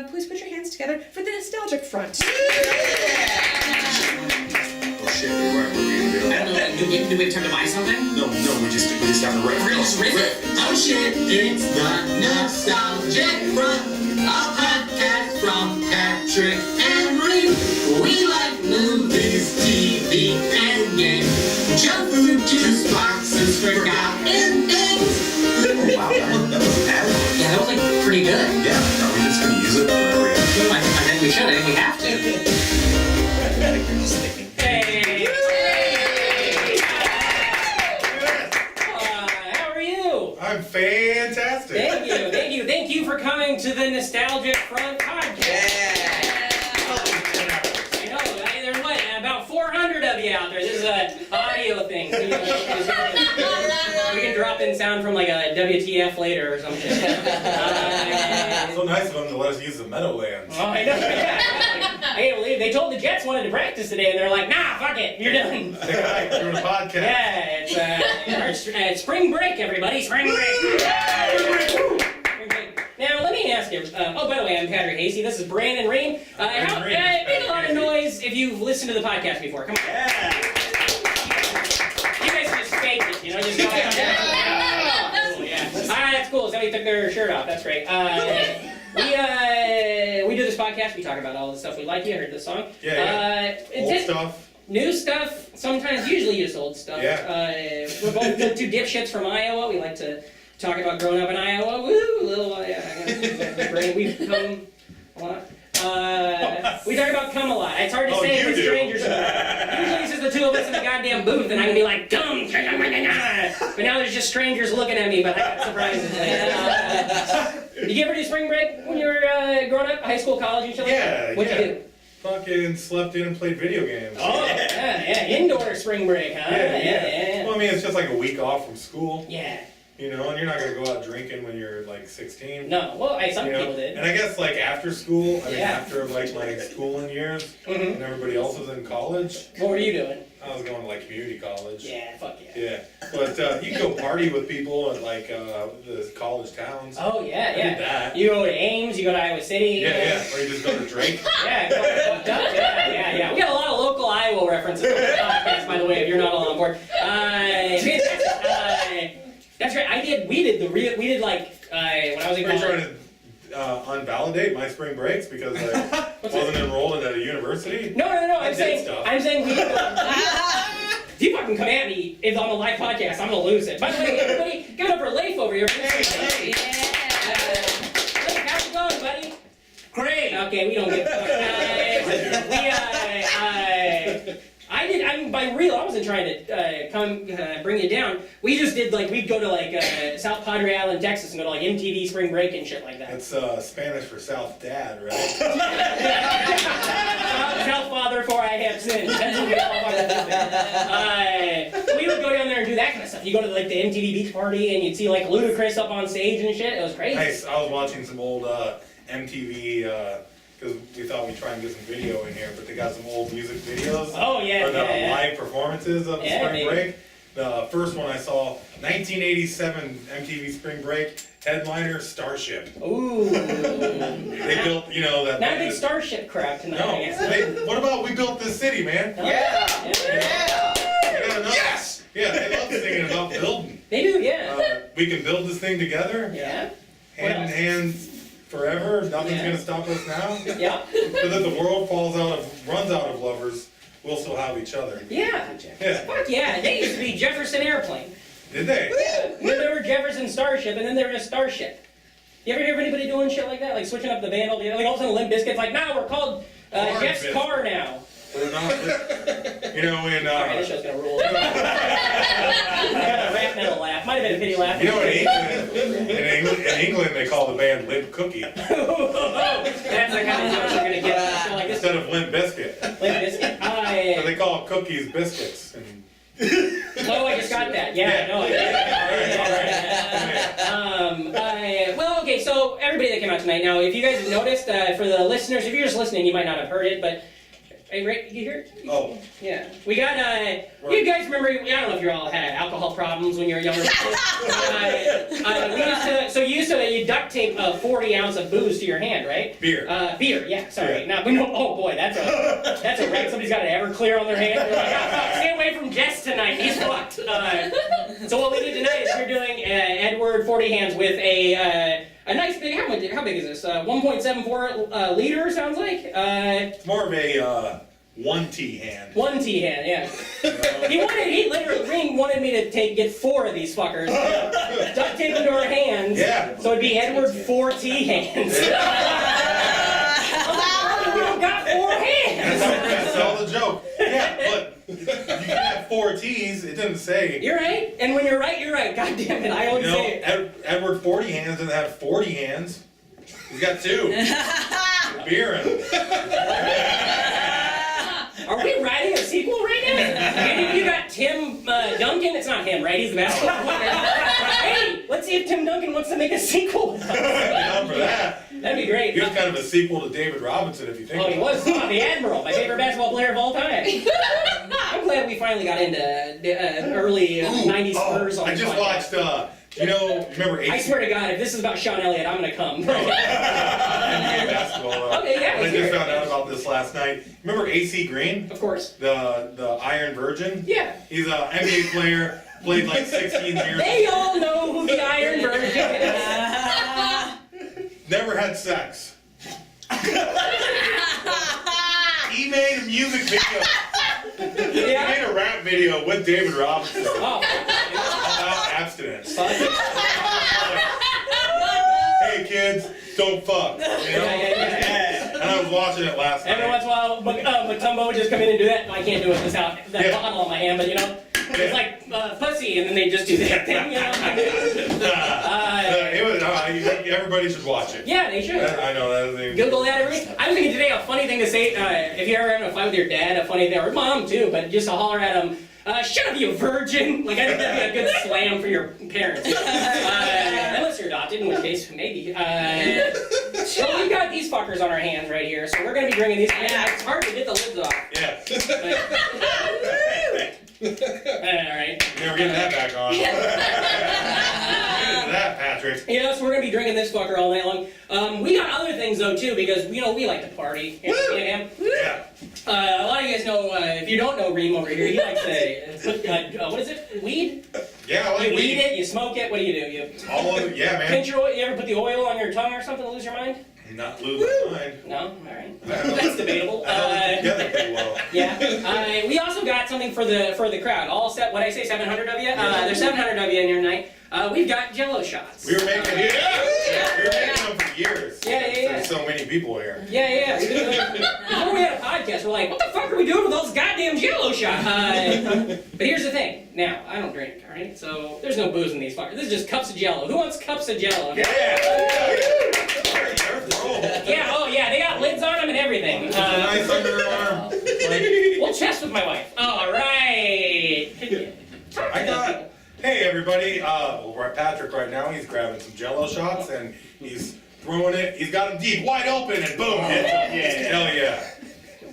please put your hands together for the nostalgic front. Oh shit, what are we gonna do? I don't know, do we have time to buy something? No, we just have to riff. We're gonna just riff it. Oh shit, it's the Nostalgic Front, a podcast from Patrick and Ream. We like movies, TV, and games. Junk food, juice boxes, forgotten things. Oh wow, that was bad. Yeah, that was like pretty good. Yeah, are we just gonna use it forever? I think we should. I think we have to. You're just thinking. Hey! How are you? I'm fantastic. Thank you for coming to the Nostalgic Front podcast. I know, there's what, about 400 of you out there. This is an audio thing. So, we can drop in sound from like a WTF later or something. So nice of them to let us use the Meadowlands. Oh, I know, yeah. I can't believe they told the Jets wanted to practice today, and they're like, nah, fuck it, you're done. We're doing a podcast. Yeah, it's spring break, everybody, spring break. Now, let me ask you, oh, by the way, I'm Patrick Hasty, this is Brandon Ream. Make a lot of noise if you've listened to the podcast before, come on. Yeah. You guys just fake it, you know, just go out there. That's cool, somebody took their shirt off, that's great. We do this podcast, we talk about all the stuff we like. You heard this song. Yeah. Old stuff. New stuff, sometimes, usually just old stuff. Yeah. We're both two dipshits from Iowa. We like to talk about growing up in Iowa. Woo! We've come a lot. We talk about come a lot. It's hard to say with strangers. Usually it's just the two of us in a goddamn booth, and I can be like, come! But now there's just strangers looking at me, but I got surprises. Did you ever do spring break when you were growing up? High school, college, and shit like that? What'd you do? Fucking slept in and played video games. Oh, yeah. Indoor spring break, huh? Yeah. Well, I mean, it's just like a week off from school. Yeah. You know, and you're not going to go out drinking when you're like 16. No, well, some people did. And I guess like after school, after like my schooling years, and everybody else was in college. What were you doing? I was going to like community college. Yeah, fuck yeah. Yeah, but you can go party with people at like the college towns. Oh yeah, I did that. You go to Ames, you go to Iowa City. Yeah, or you just go to Drake. Yeah, go to Duct. Yeah. We got a lot of local Iowa references on the podcast, by the way, if you're not all on board. That's right. We did like when I was in college. Are you trying to unvalidate my spring breaks because I wasn't enrolled at a university? No. I'm saying we did. If you fucking come at me on the live podcast, I'm gonna lose it. By the way, everybody, give it up for Leif over here. Hey. Leif, how's it going, buddy? Great. Okay, we don't get. By real, I wasn't trying to bring you down. We just did we'd go to South Padre Island, Texas, and go to MTV spring break and shit like that. It's Spanish for South Dad, right? South Father, for I have sinned. That's what we all we would go down there and do that kind of stuff. You go to the MTV beach party and you'd see Ludacris up on stage and shit. It was crazy. Nice. I was watching some old MTV. Because we thought we'd try and get some video in here, but they got some old music videos. Oh, yeah. Or the live performances of Spring Break. The first one I saw, 1987 MTV Spring Break, headliner Starship. Ooh. They built, that... Not a big Starship crowd tonight, No. I guess. What about We Built This City, man? Yeah. Yes! Yeah, they love singing about building. They do, yeah. We can build this thing together. Yeah. Hand in hand. Forever, nothing's gonna stop us now. Yeah. So that the world runs out of lovers, we'll still have each other. Yeah. Yeah. Fuck yeah. They used to be Jefferson Airplane. Did they? Yeah. And then there were Jefferson Starship, and then there was Starship. You ever hear of anybody doing shit like that? Like switching up the band all together? All of a sudden Limp Bizkit's now we're called Jeff's Car now. We're not, in... Okay, this show's gonna rule. I got a rap metal laugh. Might have been a pity laugh. In England they call the band Limp Cookie. That's the kind of jokes you're gonna get. Like this. Instead of Limp Bizkit. Limp Bizkit. So they call cookies biscuits. And... Oh, I just got that. Yeah, no. Well, okay, so everybody that came out tonight. Now, if you guys have noticed, for the listeners, if you're just listening, you might not have heard it, but Hey, Rick, you hear it? Oh. Yeah. We got, you guys remember, I don't know if you all had alcohol problems when you were younger. You used to duct tape a 40 ounce of booze to your hand, right? Beer. Beer, yeah, sorry. Now, we know, oh boy, that's a wreck. Somebody's got an Everclear on their hand. They're like, oh, fuck, stay away from Jess tonight. He's fucked. So what we did tonight is we're doing Edward 40 hands with a nice big, how big is this? 1.74 liter, sounds like? It's more of a 1T hand. 1T hand, yeah. He literally, Ream wanted me to get 4 of these fuckers, duct tape into our hands, Yeah. so it'd be Edward 4T hands. We don't got 4 hands. That's all the joke. Yeah, but you can have 4 T's, it doesn't say. You're right, and when you're right, you're right. God damn it, I always say it. Edward 40 hands doesn't have 40 hands. He's got 2. Beer in him. Are we writing a sequel right now? Maybe you got Tim Duncan. It's not him, right? He's the basketball player. Hey, let's see if Tim Duncan wants to make a sequel. Down for that. That'd be great. He was kind of a sequel to David Robinson, if you think Oh, about it. he was. Oh, the Admiral, my favorite basketball player of all time. I'm glad we finally got into early 90s Spurs on I just podcast. watched, remember AC? I swear to God, if this is about Sean Elliott, I'm gonna come. NBA basketball. Okay, yeah, I let's hear just it. found out about this last night. Remember AC Green? Of course. The Iron Virgin? Yeah. He's an NBA player, played like 16 years. They all know who the Iron Virgin is. Never had sex. He made a music video. He Yeah. made a rap video with David Robinson Oh. about abstinence. Fuck. Hey kids, don't fuck. You know? Yeah. And I was watching it last Every night. once in a while, Matumbo would just come in and do that. I can't do it without that Yeah. bottle on my hand, but you know, it's like pussy, and then they just do that thing, you know. Everybody should watch it. Yeah, they should. I know that. Google that. I was thinking today a funny thing to say. If you're ever having a fight with your dad, a funny thing, or mom too, but just to holler at them. Shut up, you virgin! Like, I think that'd be a good slam for your parents. Unless you're adopted, in which case, maybe. So we got these fuckers on our hands right here, so we're gonna be drinking these. It's hard to get the lids off. Yeah. Alright. Never getting that back on. Get into that, Patrick. Yeah, so we're gonna be drinking this fucker all night long. We got other things though too, because we like to party. Yeah. A lot of you guys know, if you don't know Ream over here, he likes to put, what is it? Weed? Yeah, I like You weed. weed it, you smoke it, what do? You All of it, yeah, man. pinch your oil, you ever put the oil on your tongue or something to lose your mind? Not lose my mind. No? Alright. That's debatable. I held it together pretty well. Yeah. We also got something for the crowd. All set, what I say, 700 of you? There's 700 of you in here tonight. We've got jello shots. We were making them for years. Yeah. There's so many people here. Yeah. Before we had a podcast, we're like, what the fuck are we doing with those goddamn jello shots? But here's the thing. Now, I don't drink, alright? So, there's no booze in these fuckers. This is just cups of jello. Who wants cups of jello? Yeah, oh yeah, they got lids on them and everything. Nice underarm. We'll chest with my wife. Alright. Hey everybody, we're at Patrick right now. He's grabbing some jello shots and he's throwing it. He's got them deep, wide open, and boom, hits him. Hell yeah.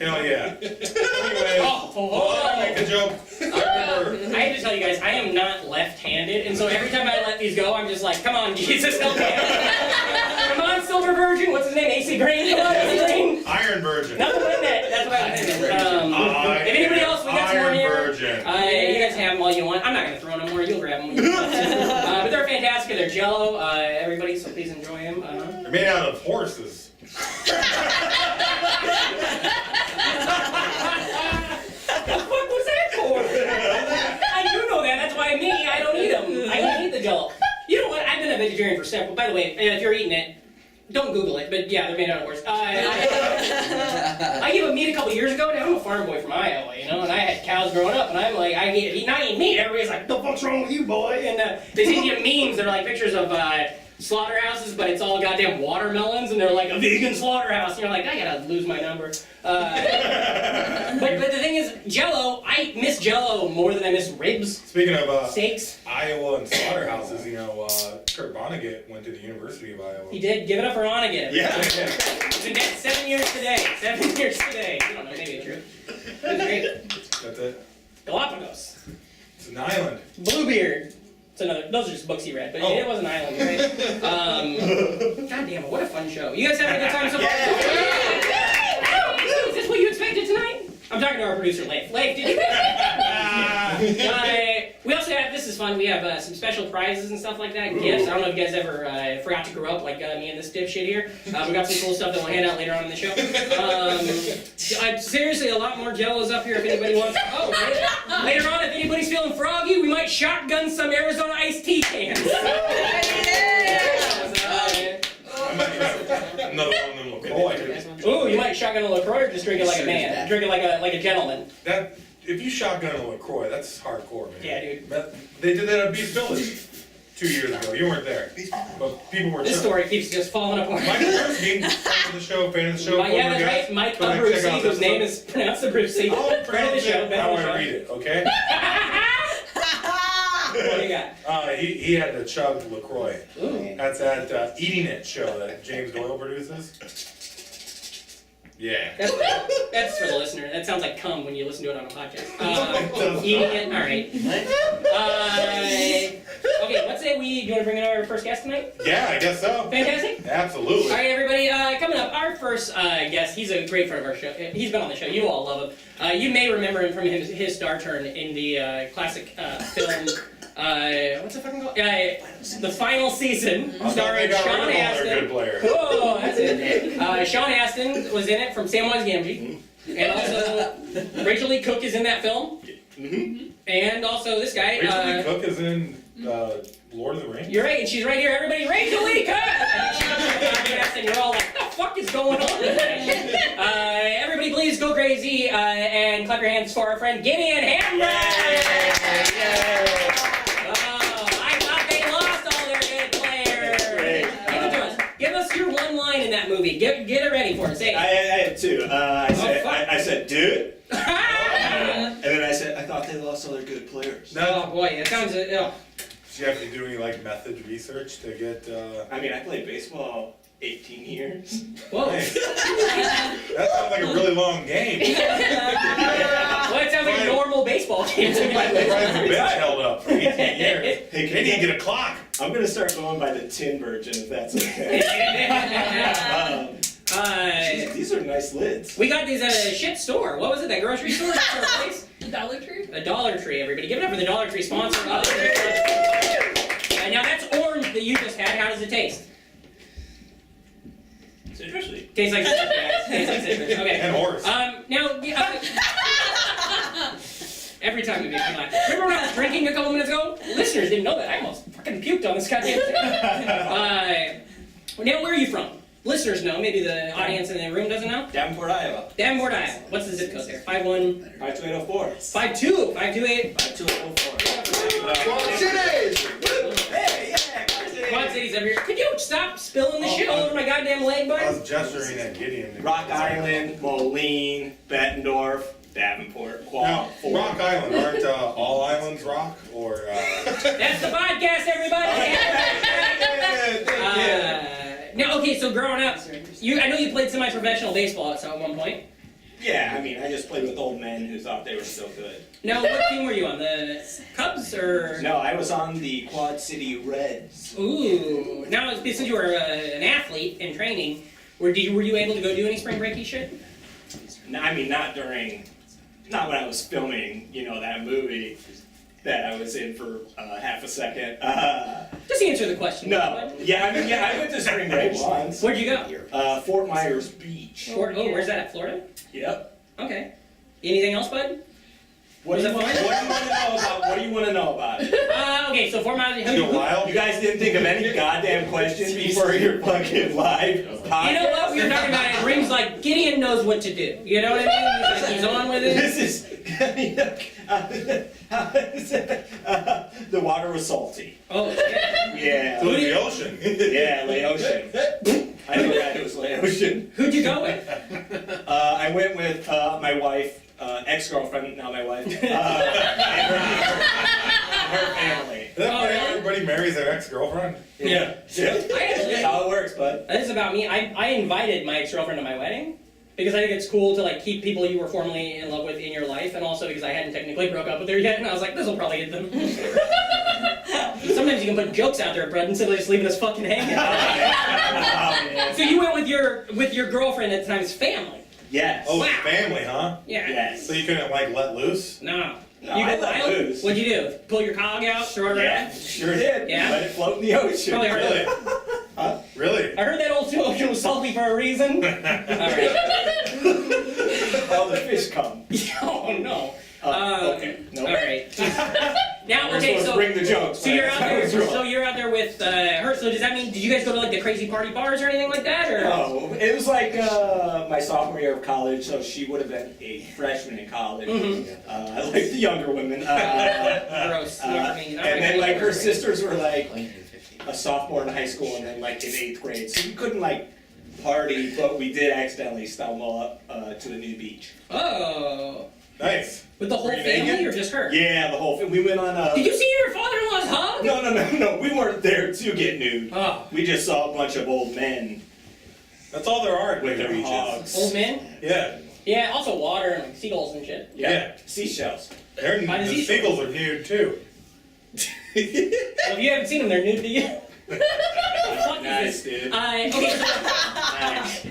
Anyway, make a joke. I have to tell you guys, I am not left-handed, and so every time I let these go, I'm just like, come on, Jesus, help me. Come on, Silver Virgin. What's his name? AC Green. Come on, AC Green. Iron Virgin. Nothing like that. That's what I think. If anybody else, we got some more Iron here. Virgin. You guys have them all you want. I'm not gonna throw no more. You'll grab them when you want to. But they're fantastic. They're jello. Everybody, so please enjoy them. They're made out of horses. What the fuck was that for? I do know that. That's why I don't eat them. I don't eat the jello. You know what? I've been a vegetarian for several. By the way, if you're eating it, don't Google it. But yeah, they're made out of horse. I gave up meat a couple years ago. Now I'm a farm boy from Iowa, you know, and I had cows growing up, and I'm like, I eat not eating meat. Everybody's like, "The fuck's wrong with you, boy?" And they send you memes that are like pictures of slaughterhouses, but it's all goddamn watermelons, and they're like a vegan slaughterhouse, and you're like, I gotta lose my number. But the thing is, jello, I miss jello more than I miss ribs. Speaking of Steaks. Iowa and slaughterhouses, you know, Kurt Vonnegut went to the University of Iowa. He did. Give it up for Onnegut. Yeah. He's been dead 7 years today. 7 years today. I don't know, maybe it's true. That was great. That's it. Galapagos. It's an island. Bluebeard. It's another. Those are just books he read, but it was an island, right? God damn it! What a fun show. You guys having a good time so far? Is this what you expected tonight? I'm talking to our producer, Leif. Leif, did you? We also have. This is fun. We have some special prizes and stuff like that. Gifts. I don't know if you guys ever forgot to grow up like me and this dipshit here. We got some cool stuff that we'll hand out later on in the show. Seriously, a lot more jellos up here if anybody wants. Oh, right. Later on, if anybody's feeling froggy, we might shotgun some Arizona iced tea cans. I might try another one of them LaCroix. Ooh, you might shotgun a LaCroix or just drink it like a man. Drink it like a gentleman. That, if you shotgun a LaCroix, that's hardcore, man. Yeah, dude. They did that at Beast Village 2 years ago. You weren't there. But people were This story keeps just falling apart. Mike Bernstein, fan of the show, Yeah, that's right. Mike Abruzzi, whose name is pronounced Abruzzi. I'll Friend of the show, pronounce it how I read it, okay? What do you got? He had to chug LaCroix. Ooh. That's that Eating It show that James Doyle produces. Yeah. That's for the listener. That sounds like cum when you listen to it on a podcast. Eating it. All right. Okay. What say we? Do you want to bring in our first guest tonight? Yeah, I guess so. Fantastic. Absolutely. All right, everybody. Coming up, our first guest. He's a great friend of our show. He's been on the show. You all love him. You may remember him from his star turn in the classic film. What's it fucking called? The Final Season, starring Sean Astin. Oh, that's it. Sean Astin was in it from Samwise Gamgee, and also Rachel Lee Cook is in that film. And also this guy. Rachel Lee Cook is in Lord of the Rings. You're right, and she's right here. Everybody, Rachel Lee Cook. And you're all like, what the fuck is going on? Everybody, please go crazy and clap your hands for our friend GIDEON HAMBRIGHT. In that movie, get it ready for it. Say it. I had two. I said, dude. And then I said, I thought they lost all their good players. Oh boy, it sounds. Did you have to do any method research to get? I mean, I played baseball 18 years. Whoa. Nice. That sounds like a really long game. Well, it sounds like a normal baseball game to me. The bench held up for 18 years. Hey, they didn't get a clock. I'm gonna start going by the tin version if that's okay. These are nice lids. We got these at a shit store. What was it? That grocery store? Place? Dollar Tree? A Dollar Tree, everybody. Give it up for the Dollar Tree sponsor. Now that's orange that you just had. How does it taste? Citrusy. Tastes like citrus, guys. Tastes like citrus. Okay. And horse. Now, every time we make me laugh. Remember when I was drinking a couple minutes ago? Listeners didn't know that. I almost fucking puked on this goddamn thing. Now, where are you from? Listeners know. Maybe the audience in the room doesn't know. Davenport, Iowa. Davenport, Iowa. What's the zip code there? 51... 52804. 52. 528. 52804. Quad Cities! Hey, yeah, Quad Cities over here. Could you stop spilling the shit all over my goddamn leg, I bud? was gesturing at Gideon. Rock Island, Moline, Bettendorf, Davenport, Quad. Now, Rock Island, aren't all islands rock? Or, That's the podcast, everybody! Now, okay, so growing up, I know you played semi-professional baseball at one point. Yeah, I mean, I just played with old men who thought they were so good. Now, what team were you on? The Cubs or? No, I was on the Quad City Reds. Ooh. Now, since you were an athlete in training, were you able to go do any spring breaky shit? No, I mean, not when I was filming, that movie that I was in for half a second. Just answer the question. No. I went to spring break once. Where'd you go? Fort Myers Beach. Where's that at? Florida? Yep. Okay. Anything else, bud? What do you want to know about it? Okay, so Fort Myers. You guys didn't think of any goddamn questions before your fucking live podcast? You know what? We were talking about it. Ream's like, Gideon knows what to do. You know what I mean? He's on with it. The water was salty. Oh, yeah. Yeah. so the ocean. Yeah, Laotian. I forgot it was Laotian. Who'd you go with? I went with my wife, ex-girlfriend, now my wife, and her family. Is that why everybody marries their ex-girlfriend? Yeah. I actually, That's how it works, bud. this is about me. I invited my ex-girlfriend to my wedding because I think it's cool to like keep people you were formerly in love with in your life, and also because I hadn't technically broke up with her yet, and I was like, this will probably get them. Sometimes you can put jokes out there, Brett, instead of just leaving us fucking hanging. So you went with your girlfriend at the time's family. Yes. Oh, Wow. family, huh? Yeah. Yes. So you couldn't like let loose? No. No, You I got let wild? loose. What'd you do? Pull your cog out, throw it Yeah, around? sure did. Yeah? Let it float in the ocean. Probably hard Really? Huh? Really? I heard that old ocean was salty for a reason. Alright. All the fish come. Oh no. Okay. Nope. Alright. Now, We're okay, supposed to so bring the jokes. so you're out there. Right? So you're out there with her. So does that mean? Did you guys go to like the crazy party bars or anything like that? Or No, it was like my sophomore year of college, so she would have been a freshman in college. I like the younger women. gross. Not for me. Not And then my like her favorite. sisters were like a sophomore in high school, and then like in 8th grade, so we couldn't like party, but we did accidentally stumble up to the new beach. Oh. Nice. With the whole Were you family naked? or just her? Yeah, the whole thing. We went on a. Did you see your father-in-law's hug? No. We weren't there to get nude. Oh. We just saw a bunch of old men That's all there are at with big their beaches. hogs. Old men? Yeah. Yeah. Also water and like seagulls and shit. Yeah. Seashells. They're, Why does the he- seagulls are nude too. Well, if you haven't seen them, they're nude to you. Fuck Nice, is this? dude. Okay, Nice.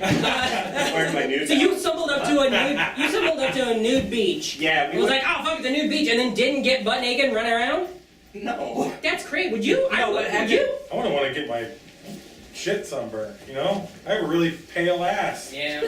Where's my nude? so you stumbled up to a nude beach. Yeah, It we was went. like, oh fuck, it's a nude beach, and then didn't get butt naked and run around. No. That's great. Would you? No, what would happened- you? I wouldn't want to get my shit sunburned, you know? I have a really pale ass. Yeah.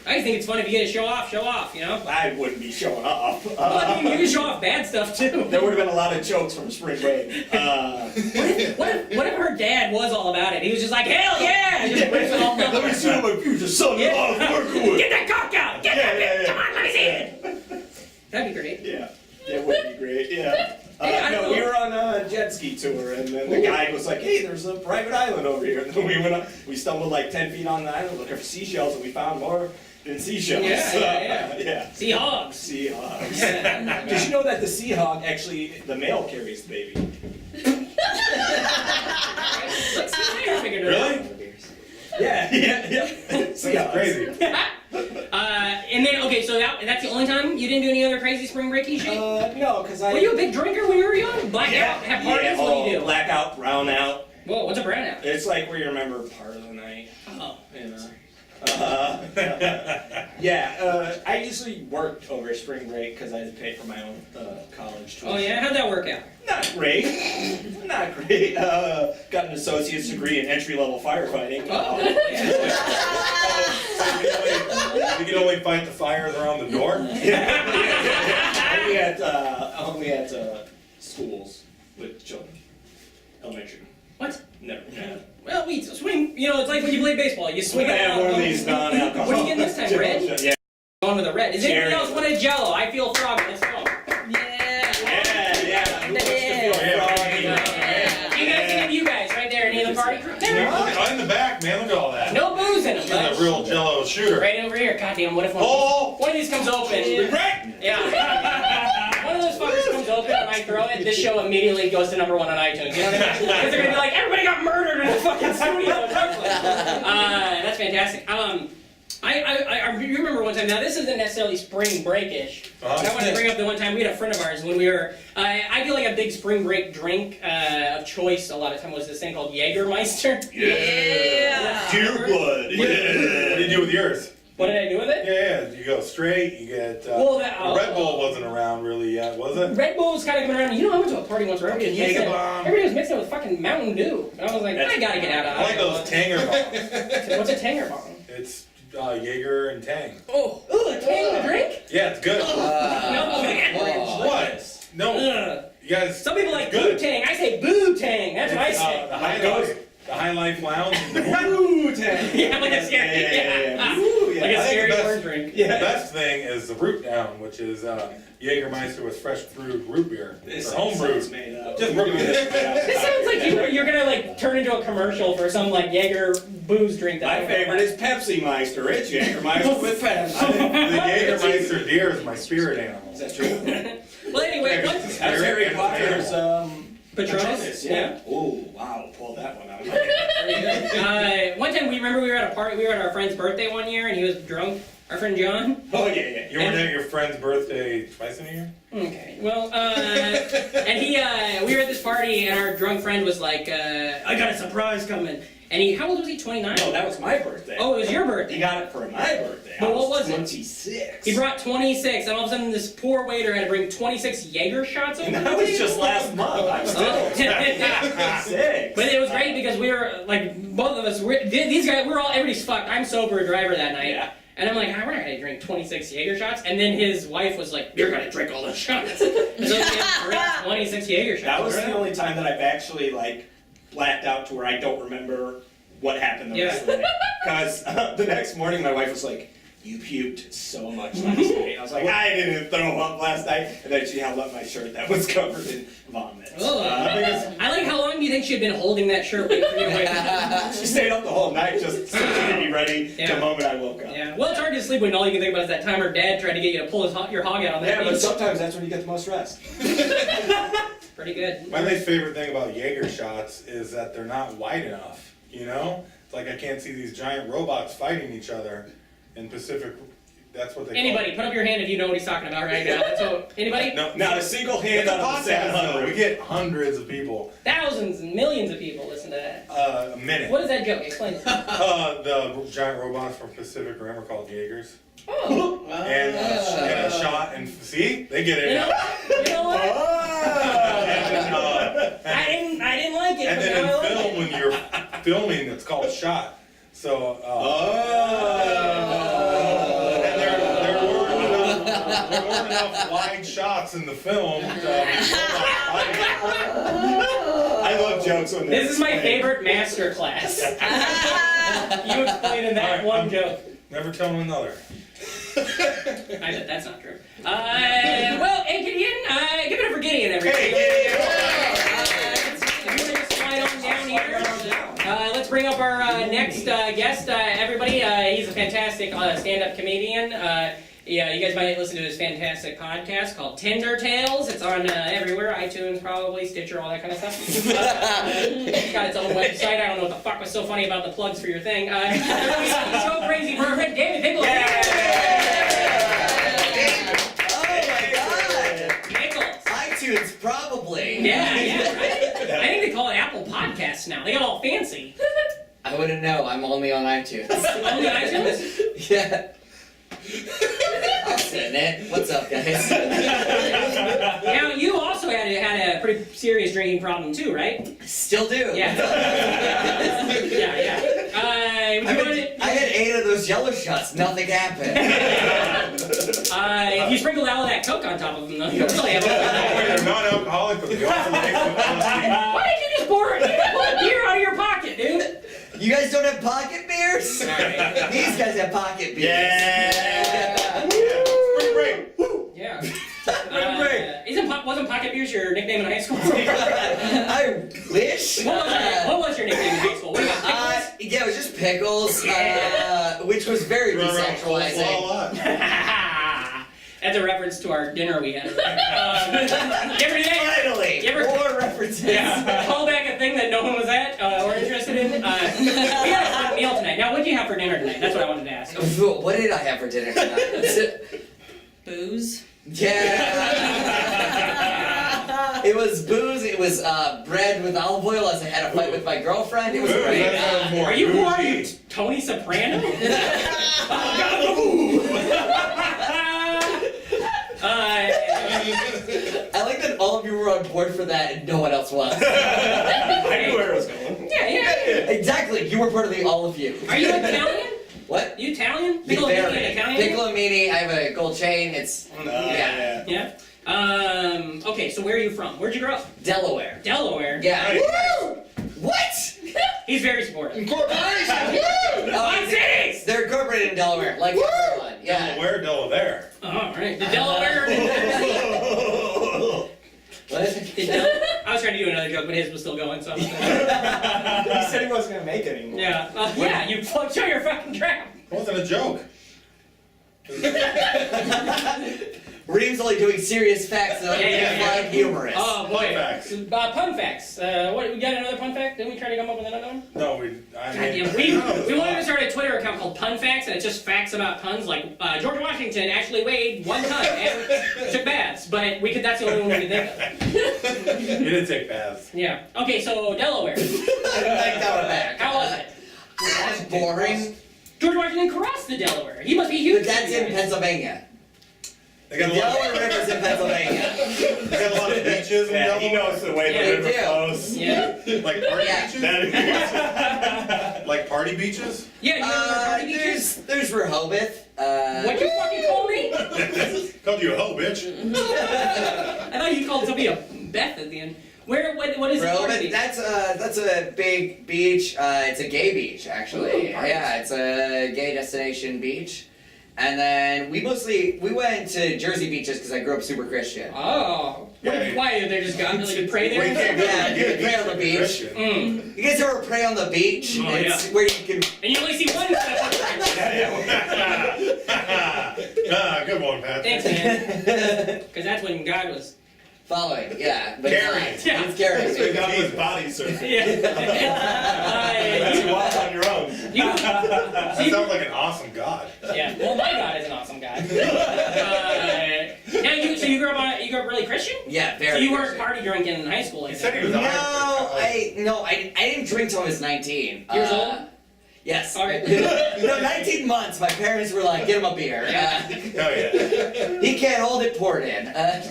I just think it's fun if you get to show off, you know? I wouldn't be showing off. Well, I mean, you can show off bad stuff too. There would have been a lot of jokes from spring break. What if her dad was all about it? He was just like, hell yeah! Just rips it all Let me up. see what my future son-in-law is working with. Get that cock out! Get that Yeah. Come on, let me see it! That'd be great. Yeah, that would be great. Yeah. Hey, I don't No, know. we were on a jet ski tour, and then the guy was like, "Hey, there's a private island over here." And then we went up. We stumbled like 10 feet on the island looking for seashells, and we found more than seashells. Yeah. Yeah. Sea hogs. Sea hogs. Did you know that the sea hog actually the male carries the baby? Really? Yeah. Sea That's hogs. crazy. And then, okay, so that's the only time you didn't do any other crazy spring breaky shit? No, because I. Were you a big drinker when you were young? Blackout? Have parties? Yeah, What do you do? blackout, brown out. Whoa, what's a brownout? It's like where you remember part of the night. Oh. You know. I usually worked over spring break because I had to pay for my own college tuition. Oh yeah? How'd that work out? Not great. Not great. Got an associate's degree in entry-level firefighting. Oh. You can only fight the fires around the door? Only at schools with children. Elementary. What? Never. Well, we swing, it's like when you play baseball. You swing I it have out. one of these non-alcoholic. What are you getting this time, Red? Yeah. Going with a red. Is anybody Cherry. else want a jello? I feel froggy. Let's go. Yeah. Who wants to feel froggy? You guys, any of you guys right there, any of the party crew? In the back, man, look at all that. No booze in them, He's a bud. real jello shooter. Right over here. Goddamn, what if Oh! one of these comes open? Yeah. One of those fuckers comes open and I throw it, this show immediately goes to #1 on iTunes. You know what I mean? Because they're gonna be like, everybody got murdered in the fucking studio. That's fantastic. I remember one time, now this isn't necessarily spring break-ish, but I wanted to bring up the one time we had a friend of ours when we were, I feel like a big spring break drink of choice a lot of time was this thing called Jägermeister. Yeah. Deer blood. What did you do with yours? What did I do with it? Yeah, you go straight, you get, Red Bull wasn't around really yet, was it? Red Bull was kind of coming around. You know, I went to a party once where everybody was mixing Jägerbomb. everybody was mixing it with fucking Mountain Dew. And I was like, I gotta get out of I like Iowa. those Tanger bombs. What's a Tanger bomb? It's Jaeger and Tang. Oh, a Tang drink? Yeah, it's good. No, What? No, Ugh. you guys. Some people like good. Boo Tang. I say Boo Tang. That's what I say. The High Life Lounge. Yeah, like a scary. Yeah. Like a I think scary the best- orange drink. The best thing is the Root Down, which is Jägermeister with fresh brewed root beer. This Or home brewed. sounds made up. Just root beer. This sounds like you're gonna like turn into a commercial for some like Jaeger booze drink. My favorite is Pepsi Meister. It's Jägermeister with Pepsi. The Jägermeister deer is my spirit animal. Is that true? Well, anyway, That's Harry Potter's Patronus? Yeah. Oh, wow. Pull that one out. pretty good. One time we were at a party. We were at our friend's birthday one year, and he was drunk. Our friend John. Oh yeah. You weren't at your friend's birthday twice in a year? Okay. Well, and we were at this party, and our drunk friend was like, "I got a surprise coming." And how old was he? 29? No, that was my birthday. Oh, it was your birthday. He got it for my birthday. But I what was it? 26. He brought 26, and all of a sudden this poor waiter had to bring 26 Jaeger shots over And the that was table. just last month. I'm still Oh. 26. But it was great because we were like both of us. These guys, everybody's fucked. I'm sober driver that night, Yeah. and I'm like, we're not gonna drink 26 Jaeger shots. And then his wife was like, you're gonna drink all those shots. And so we had to drink 26 Jaeger shots. That was the only time that I've actually like blacked out to where I don't remember what happened the rest of the night. Because the next morning my wife was like, you puked so much last night. I was like, I didn't throw up last night. And then she held up my shirt that was covered in vomit. Oh, I like how long do you think she had been holding that shirt waiting for you to wake up? She stayed up the whole night just so she could be ready the moment I woke up. Yeah. Well, it's hard to sleep when all you can think about is that time her dad tried to get you to pull your hog out on that Yeah, but beach. sometimes that's when you get the most rest. Pretty good. My least favorite thing about Jaeger shots is that they're not wide enough, you know? It's like I can't see these giant robots fighting each other in Pacific. That's what they Anybody, put up your hand if you know what he's talking about right now. So, anybody? No, Not a single hand it's a out of the podcast, though. 700. We get hundreds of people Thousands and millions of people listen to that. a minute. What is that joke? Explain it. The giant robots from Pacific Rim are called Jaegers. Oh. And a shot, and see? They get it. You know what? You know what? And I didn't like it. and but then now I in like film, it. when you're filming, it's called shot. So, and there weren't enough wide shots in the film. I love jokes when they're This is my explained. favorite master class. You explaining that one joke. Never tell another. I bet that's not true. Well, hey Gideon, give it up for Gideon, everybody. Hey, If you want to just slide on down here, let's bring up our next guest. Everybody, he's a fantastic stand-up comedian. Yeah, you guys might listen to his fantastic podcast called Tinder Tales. It's on everywhere, iTunes probably, Stitcher, all that kind of stuff. It's got its own website. I don't know what the fuck was so funny about the plugs for your thing. He's so crazy for our friend David Piccolomini. iTunes, probably. Yeah, right? I think they call it Apple Podcasts now. They got all fancy. I wouldn't know. I'm only on iTunes. Only iTunes? Yeah. I'll sit in it. What's up, guys? Now, you also had a pretty serious drinking problem too, right? Still do. Yeah. Yeah. I had 8 of those jello shots. Nothing happened. If you sprinkled all of that Coke on top of them, though, you don't really have They're non-alcoholic, but they also make Why didn't you just pour a beer out of your pocket, dude? You guys don't have pocket beers? Sorry. These guys have pocket beers. Yeah. Spring break. Yeah. Spring Wasn't Pocket Beers your nickname in high school? I wish. What was your nickname in high school? What about Pickles? Yeah, it was just pickles, which was very decentralizing. That's a reference to our dinner we had. You ever do that? Finally, You ever- more references. Yeah. Call back a thing that no one was at or interested in. We had a fun meal tonight. Now, what did you have for dinner tonight? That's what I wanted to ask. What did I have for dinner tonight? Booze? Yeah. It was booze. It was bread with olive oil as I had a fight with my girlfriend. It was great. Are you Tony Soprano? I like that all of you were on board for that and no one else was. I knew where it was going. Yeah. Exactly. You were part of the all of you. Are you Italian? What? You Italian? Yeah, Piccolomini very. and Italian? Piccolomini. I have a gold chain. It's Yeah. Yeah. Okay, so where are you from? Where'd you grow up? Delaware. Delaware. Yeah. Woo! What? He's very supportive. Incorporation. Quad Cities! They're incorporated in Delaware, like everyone. Yeah. Delaware. Oh, alright. The Delaware. What? I was trying to do another joke, but his was still going, so. He said he wasn't gonna make it anymore. Yeah. Yeah, you show your fucking trap. It wasn't a joke. Ream's only doing serious facts, so like humorous. Oh boy. Fun facts. Pun facts. What, we got another pun fact? Didn't we try to come up with another one? No, Goddamn, we wanted to start a Twitter account called Pun Facts, and it's just facts about puns. Like George Washington actually weighed 1 ton and took baths, but that's the only one we could think of. You didn't take baths. Yeah. Okay, so Delaware. Like that one back. How was it? That's boring. George Washington crossed the Delaware. He must be huge. But that's in Pennsylvania. They The got a lot Delaware River's in Pennsylvania. They got a lot of beaches in Yeah, he Delaware. knows the way Yeah, the they river do. flows. Yeah. Like party Yeah. beaches? That Like party beaches? Yeah, you know where party beaches? There's Rehoboth. What'd you fucking call me? Called you a hoe, bitch. I thought you called somebody a Beth at the end. What is it? Rehoboth, that's a big beach. It's a gay beach, actually. Ooh, nice. Yeah, it's a gay destination beach. And then we went to Jersey beaches because I grew up super Christian. Oh. Yeah. Why? They just got really good pray there? We can't go Yeah, to you the can pray on the beach. Christian. Mm. You guys ever pray on the beach? Oh, It's where you can. And you only see one set of footprints. Good one, Patrick. Thanks, man. Because that's when God was. Following, yeah, but Carrying. not. Yeah. It's carrying. So God was body surfing. Yeah. You walk on your own. That sounds like an awesome god. Yeah. Well, my God is an awesome God. Now, you grew up really Christian? Yeah, So very. you weren't Christian. party drinking in high school, like He said he was No, Irish. I didn't drink till I was 19. Years old? Yes. All right. No, 19 months. My parents were like, get him a beer. Oh yeah. He can't hold it, pour it in. I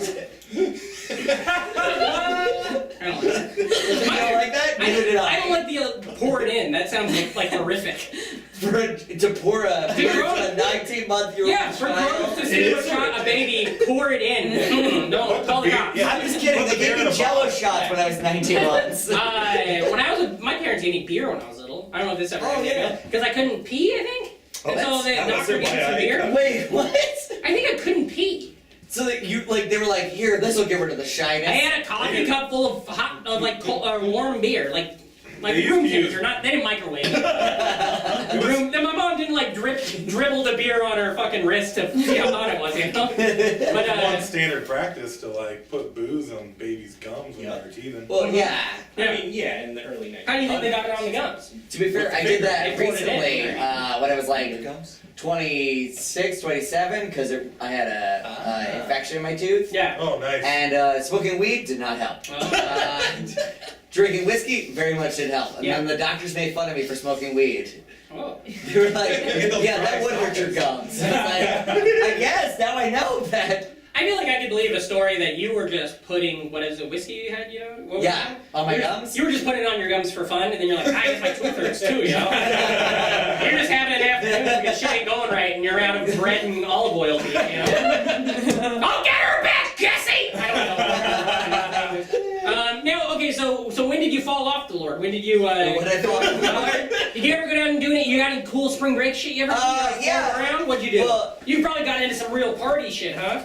don't like that. You don't like that? Neither did I don't like the pour it in. That sounds like horrific. To pour a beer to a 19-month-old Yeah, for grown to see a baby, pour it in. Don't call the cops. Yeah. I'm just kidding. Put They the beer gave in me a jello bottle. shots when I was 19 months. My parents gave me beer when I was little. I don't know if this ever happened. yeah. Because I couldn't pee, I think. Oh, And so that's- the that was doctor it, gave me some why I- beer. Wait, what? I think I couldn't pee. So that they were like, here, this will get rid of the I shyness. had a coffee cup full of warm beer, like They used room to use- temperature. They didn't microwave it. My mom didn't like dribble the beer on her fucking wrist to see how hot it was, you know. But One standard practice to like put booze on babies' gums when they're teething. Well, yeah. yeah. I mean, yeah, in the early 90s. How do you think they got around the gums? To be fair, I did that They poured it in. recently when I was like 26, 27, because I had a infection in my tooth. Yeah. Oh, nice. And smoking weed did not help. Drinking whiskey very much did help. And Yeah. then the doctors made fun of me for smoking weed. Oh. They were like, Get those yeah, that dry would hurt your gums. And I was like, I guess, now I know that. I feel like I could believe a story that you were just putting, what is it, whiskey you had, you know? What was Yeah, it? on my You were- gums? You were just putting it on your gums for fun, and then you're like, I guess my tooth hurts too, you know? You're just having an afternoon because shit ain't going right, and you're out of bread and olive oil to eat, you know? I'll get her back, Jesse! I don't know. Now, okay, so when did you fall off the Lord? When did you, What I thought. Did you ever go down and do it? You got any cool spring break shit you ever do? Yeah. Fall around? What'd you do? Well- You probably got into some real party shit, huh?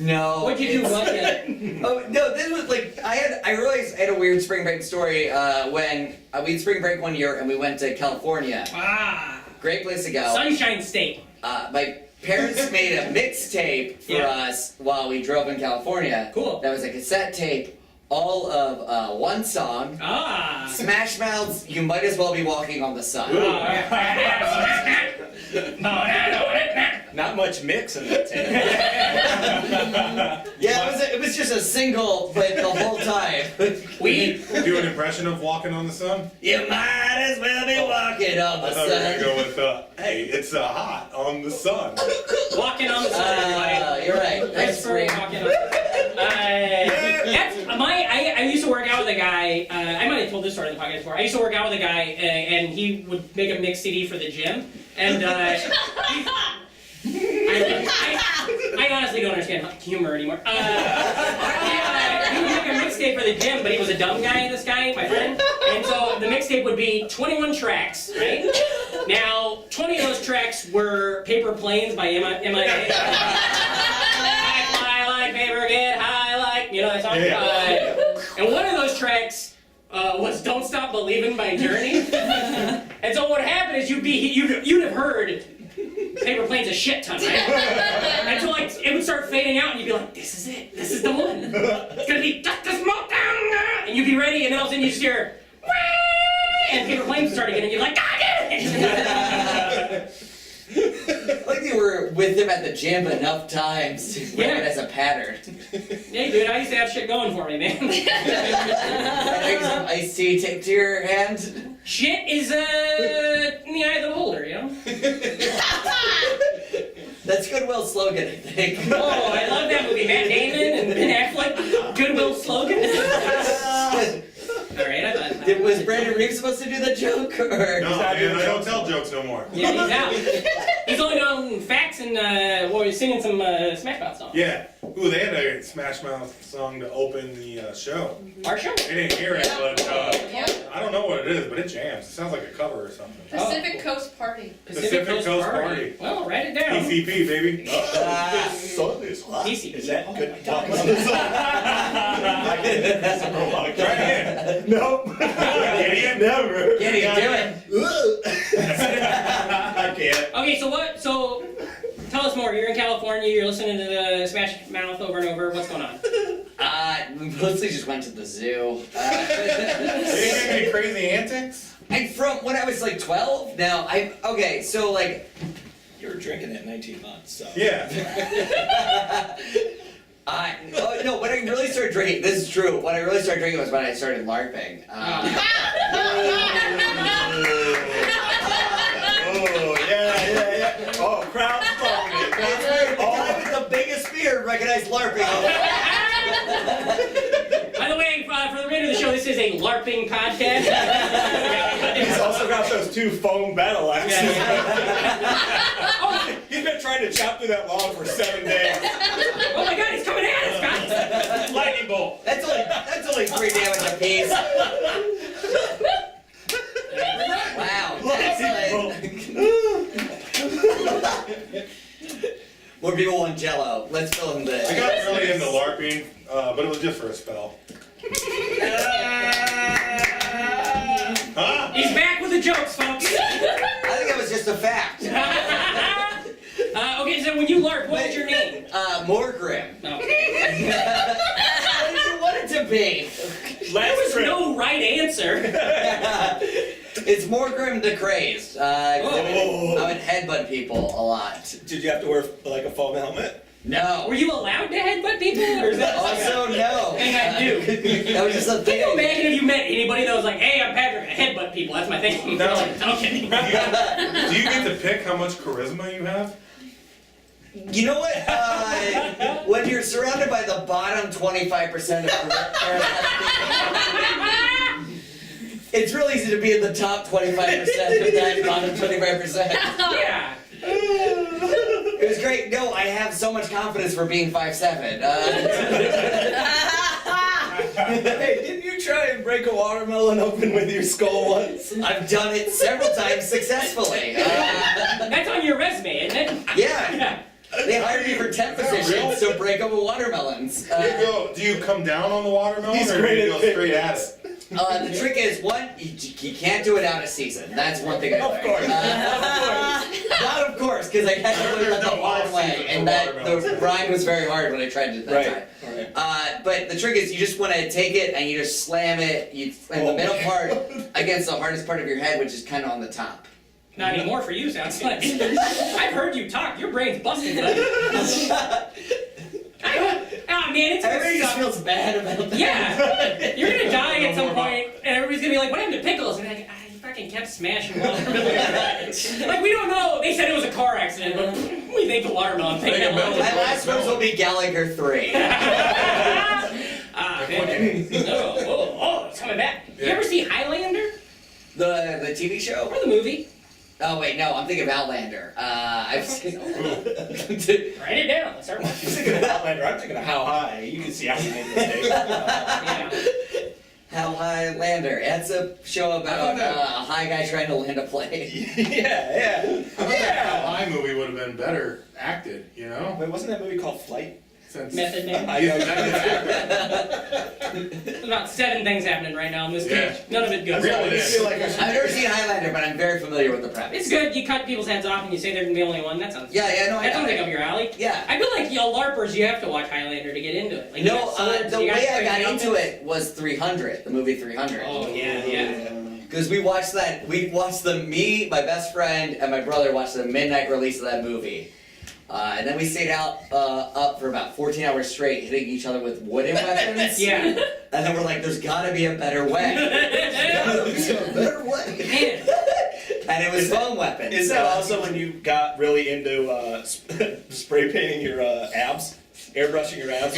No. What'd you do? it's- What? Yeah. Oh no! This was like I realized I had a weird spring break story when we had spring break one year and we went to California. Ah. Great place to go. Sunshine State. My parents made a mixtape for Yeah. us while we drove in California. Cool. That was a cassette tape, all of one song. Ah. Smash Mouth's "You Might As Well Be Walking on the Sun." Not much mix in that tape. Yeah, it was just a single, but the whole time. We Do an impression of Walking on the Sun? You might as well be walking on I the thought we were sun. gonna go with, hey, it's hot on the sun. walking on the sun. You're right. Thanks for walking on the sun. I used to work out with a guy. I might have told this story in the podcast before. I used to work out with a guy, and he would make a mix CD for the gym, and I honestly don't understand humor anymore. He would make a mixtape for the gym, but he was a dumb guy, this guy, my friend. And so the mixtape would be 21 tracks, right? Now, 20 of those tracks were Paper Planes by MIA. Fly like paper, get high like, you know that song? Yeah. And one of those tracks was Don't Stop Believin' by Journey. And so what happened is you'd have heard paper plane's a shit ton, right? Until like it would start fading out, and you'd be like, "This is it. This is the one. It's gonna be dust the smoke down," and you'd be ready, and then all of a sudden you just hear, "Whee!" and paper planes start again, and you're like, "God damn it!" Like you were with him at the gym enough times to wear it as a pattern. Hey, dude, I used to have shit going for me, man. Some iced tea taped to your hand. Shit is in the eye of the beholder, you know. That's Goodwill's slogan, I think. Oh, I love that movie. Matt Damon and Ben Affleck. Goodwill slogan. All right, I thought. Was Brandon Reeves supposed to do the joke, or? No, man, I don't tell jokes no more. Yeah, he's out. He's only doing facts and he's singing some Smash Mouth songs. Yeah. Ooh, they had a Smash Mouth song to open the show. Our show. I didn't hear it, but Yeah. I don't know what it is, but it jams. It sounds like a cover or something. Pacific Coast Party. Pacific Coast Party. Well, write it down. PCP, baby. Sun is hot. PC. Is that good? Try it again. Nope. Gideon? Never. Gideon, do it. I can't. Okay, so tell us more. You're in California. You're listening to the Smash Mouth over and over. What's going on? We mostly just went to the zoo. Did any crazy antics? And from when I was like 12, now so like, You were drinking at 19 months, so. Yeah. no, when I really started drinking, this is true, when I really started drinking was when I started LARPing. Oh, yeah. Oh, crowd's fucking it. The guy with the biggest beard recognized LARPing. By the way, for the remainder of the show, this is a LARPing podcast. He's also got those 2 foam battle axes. He's been trying to chop through that log for 7 days. Oh my God, he's coming at us, guys! Lightning bolt. That's only 3 damage apiece. Wow, more people want jello. Let's fill in the. I got really into LARPing, but it was just for a spell. Huh? He's back with the jokes, folks. I think that was just a fact. Okay, so when you LARP, what was your name? More grim. Okay. What did you want it to be? There was no right answer. It's more grim to crazed. I would headbutt people a lot. Did you have to wear like a foam helmet? No. Were you allowed to headbutt people? Or is that Also, no. thing I do? That was just a Can thing. you imagine if you met anybody that was like, "Hey, I'm Patrick, I headbutt people. That's my thing." No. Okay. Do you get to pick how much charisma you have? You know what? When you're surrounded by the bottom 25% of it's real easy to be in the top 25% of that bottom 25%. Yeah. It was great. No, I have so much confidence for being 5'7". Hey, didn't you try and break a watermelon open with your skull once? I've done it several times successfully. That's on your resume, isn't it? Yeah. Yeah. They hired me for temp positions to break open watermelons. Do you come down on the watermelon He's or do great you at go straight at it? The trick is, one, you can't do it out of season. That's one thing I learned. Of course. Not of course, because I had to learn it the hard way, and the grind was very hard when I tried it that time. But the trick is, you just want to take it and you just slam it, in the middle part against the hardest part of your head, which is kind of on the top. Not anymore for you, sounds like. I've heard you talk. Your brain's busted, buddy. Oh man, it's Everybody gonna just suck. feels bad about that. Yeah, you're gonna die at some point, and everybody's gonna be like, "What happened to Pickles?" And like, "I fucking kept smashing watermelon." Like, we don't know. They said it was a car accident, but we think the watermelon thing happened. My last words will be Gallagher 3. Oh, it's coming back. You ever see Highlander? The TV show? Or the movie? Oh wait, no, I'm thinking of Outlander. I've seen. Write it down. Let's start You're watching. thinking of Outlander. I'm thinking of How High. You can see how he made mistakes. Yeah. How High Lander. It's a show about a high guy trying to land a plane. Yeah. I thought that How High movie would have been better acted, you know? Wait, wasn't that movie called Flight? Since Method Man. I know. There's about 7 things happening right now in this Yeah. cage. None of it good. Really? I feel like I should. I've never seen Highlander, but I'm very familiar with the premise. It's good. You cut people's heads off and you say they're the only one. That sounds. Yeah, no, That sounds I like up your alley. Yeah. I feel like y'all LARPers, you have to watch Highlander to get into it. Like, you No, got swords, the you way I crazy got into outfits. it was 300, the movie 300. Oh yeah. Because we watched that, me, my best friend, and my brother watched the midnight release of that movie. And then we stayed up for about 14 hours straight, hitting each other with wooden weapons. Yeah. And then we're like, there's gotta be a better way. There's a better way. Man. And it was foam weapons. Is that also when you got really into spray painting your abs? Airbrushing your abs?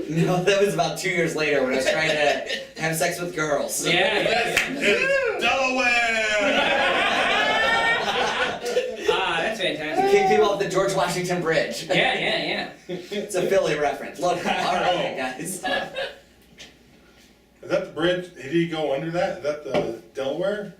No, that was about 2 years later when I was trying to have sex with girls. Yeah. it's Delaware. That's fantastic. Kick people off the George Washington Bridge. Yeah. It's a Philly reference. Look, alright guys. Is that the bridge? Did he go under that? Is that the Delaware?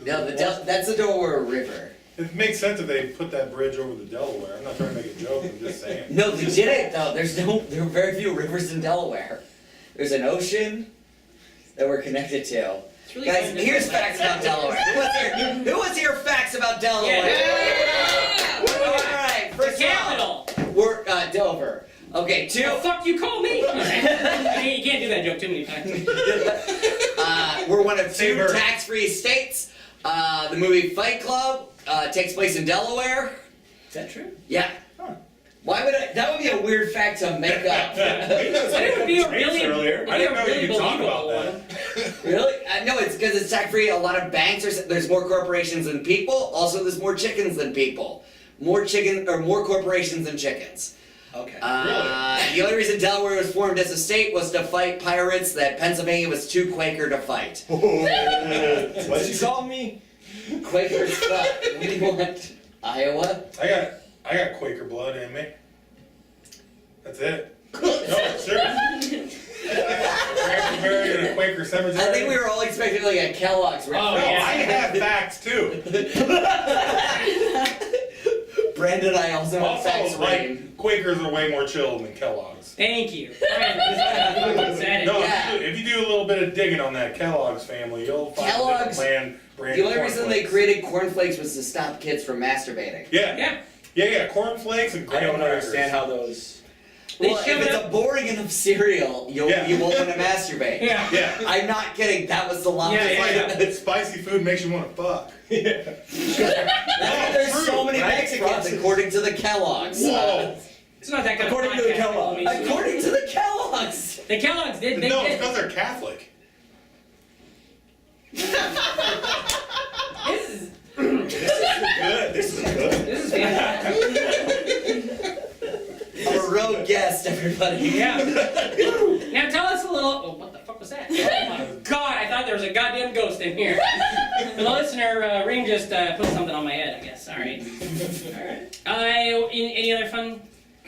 No, that's the Delaware River. It makes sense if they put that bridge over the Delaware. I'm not trying to make a joke. I'm just saying. No, they did it though. There are very few rivers in Delaware. There's an ocean that we're connected to. It's really Guys, fun to here's do. facts about Delaware. Who wants to hear facts about Delaware? Alright, The first capital. off, we're Dover. Okay, The 2, fuck you call me? I mean, you can't do that joke too many times. we're one of 2 Same bird. tax-free states. The movie Fight Club takes place in Delaware. Is that true? Yeah. Why would that would be a weird fact to make up. It would be a really, earlier. I didn't know you could talk believable about one. Really? No, it's because it's tax-free. A lot of banks there's more corporations than people. Also, there's more chickens than people. More corporations than chickens. Okay. The only reason Delaware was formed as a state was to fight pirates that Pennsylvania was too Quaker to fight. What'd you call me? Quaker stuff. What do you want? Iowa? I got Quaker blood in me. That's it. No, sure. Married in a Quaker cemetery. I think we were all expecting like a Kellogg's reference. Oh, No, yeah. I have facts too. Brandon and I also have facts Also, right. like, Quakers are way more chill than Kellogg's. Thank you. Brian, this is said it. No, Yeah. if you do a little bit of digging on that Kellogg's family, you'll find Kellogg's- a different brand The of only reason they cornflakes. created cornflakes was to stop kids from masturbating. Yeah, Yeah. cornflakes and I graham don't crackers. understand how those. They Well, shove if it it's up- a boring enough cereal, you Yeah. won't want to masturbate. Yeah. Yeah. I'm not kidding. That was the logic. Yeah. Like, spicy food makes you want to fuck. There's true, so many right? Mexicans according to the Kellogg's. Whoa. It's not that kind According of to the podcast, Kellogg. let me- According to the Kellogg's. The Kellogg's did. They No, did. it's because they're Catholic. This is Good. This is good. this is fantastic. A rogue guest, everybody. Yeah. Now tell us a little. Oh, what the fuck was that? Oh my god! I thought there was a goddamn ghost in here. The listener, Ream just put something on my head. I guess. All right. All right. Any other fun?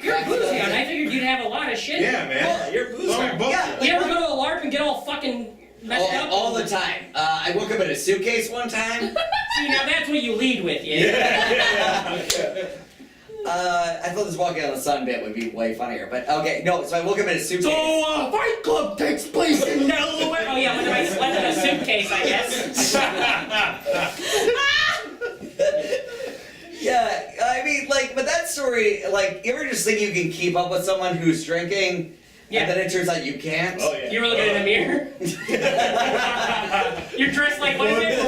You're a booze hound. I figured you'd have a lot of shit. Yeah, man. You're a booze Well, hound. both- Yeah. You ever go to a LARP and get all fucking messed up? All the time. I woke up in a suitcase one time. See, now that's what you lead with, yeah. I thought this walking on the sun bit would be way funnier, but okay, no. So I woke up in a suitcase. Fight Club takes place in Delaware. Oh yeah, when I slept in a suitcase, I guess. Yeah, I mean, like, but that story, like, you ever just think you can keep up with someone who's drinking, Yeah. and then it turns out you can't? Oh yeah. You ever look in the mirror? You're dressed like what is it?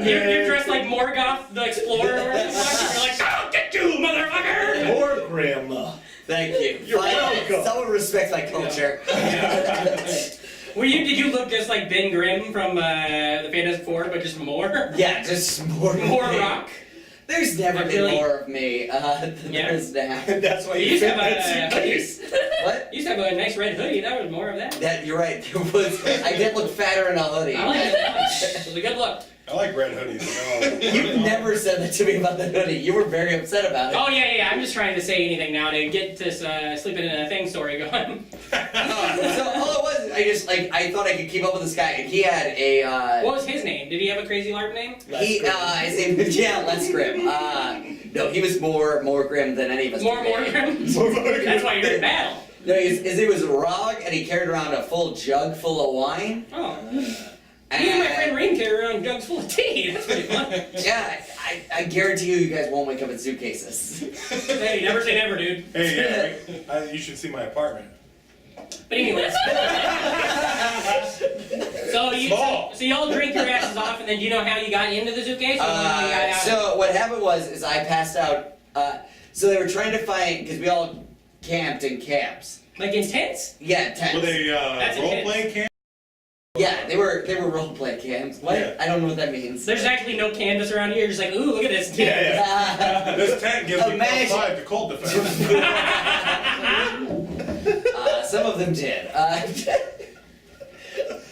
You're dressed like Morgoth the Explorer. Or something. You're like, I'll get you, motherfucker. Poor grandma. Thank you. You're welcome. Someone respect my culture. Did you look just like Ben Grimm from the Fantastic Four, but just more? Yeah, just more. More rock. There's never I been really- more of me than Yeah. there is now. That's why You you used to fit have that a hoodie. suitcase. What? You used to have a nice red hoodie. That was more of that. That you're right. There was. I did look fatter in a hoodie. I like it. It was a good look. I like red hoodies. You never said that to me about the hoodie. You were very upset about it. Oh yeah. I'm just trying to say anything now to get this sleeping in a thing story going. So all it was, I thought I could keep up with this guy, and he had a. What was his name? Did he have a crazy LARP name? His name, yeah, Les Grimm. No, he was more grim than any of us. More today. grim? That's why you're in battle. No, he was Rog, and he carried around a full jug full of wine. Oh. Me and my friend Ream carry around jugs full of tea. That's pretty fun. Yeah, I guarantee you guys won't wake up in suitcases. Hey, never say never, dude. Hey, you should see my apartment. But anyways. So y'all drink your asses off, and then do you know how you got into the suitcase? Or how you got out? So what happened was I passed out. So they were trying to find, because we all camped in camps. Like in tents? Yeah, tents. Were they That's role-playing camp? Yeah, they were role-play camps. What? Yeah. I don't know what that means. There's actually no canvas around here. You're just like, ooh, look at this tent. Yeah. This tent gives me Imagine- +5 to cold defense. Some of them did.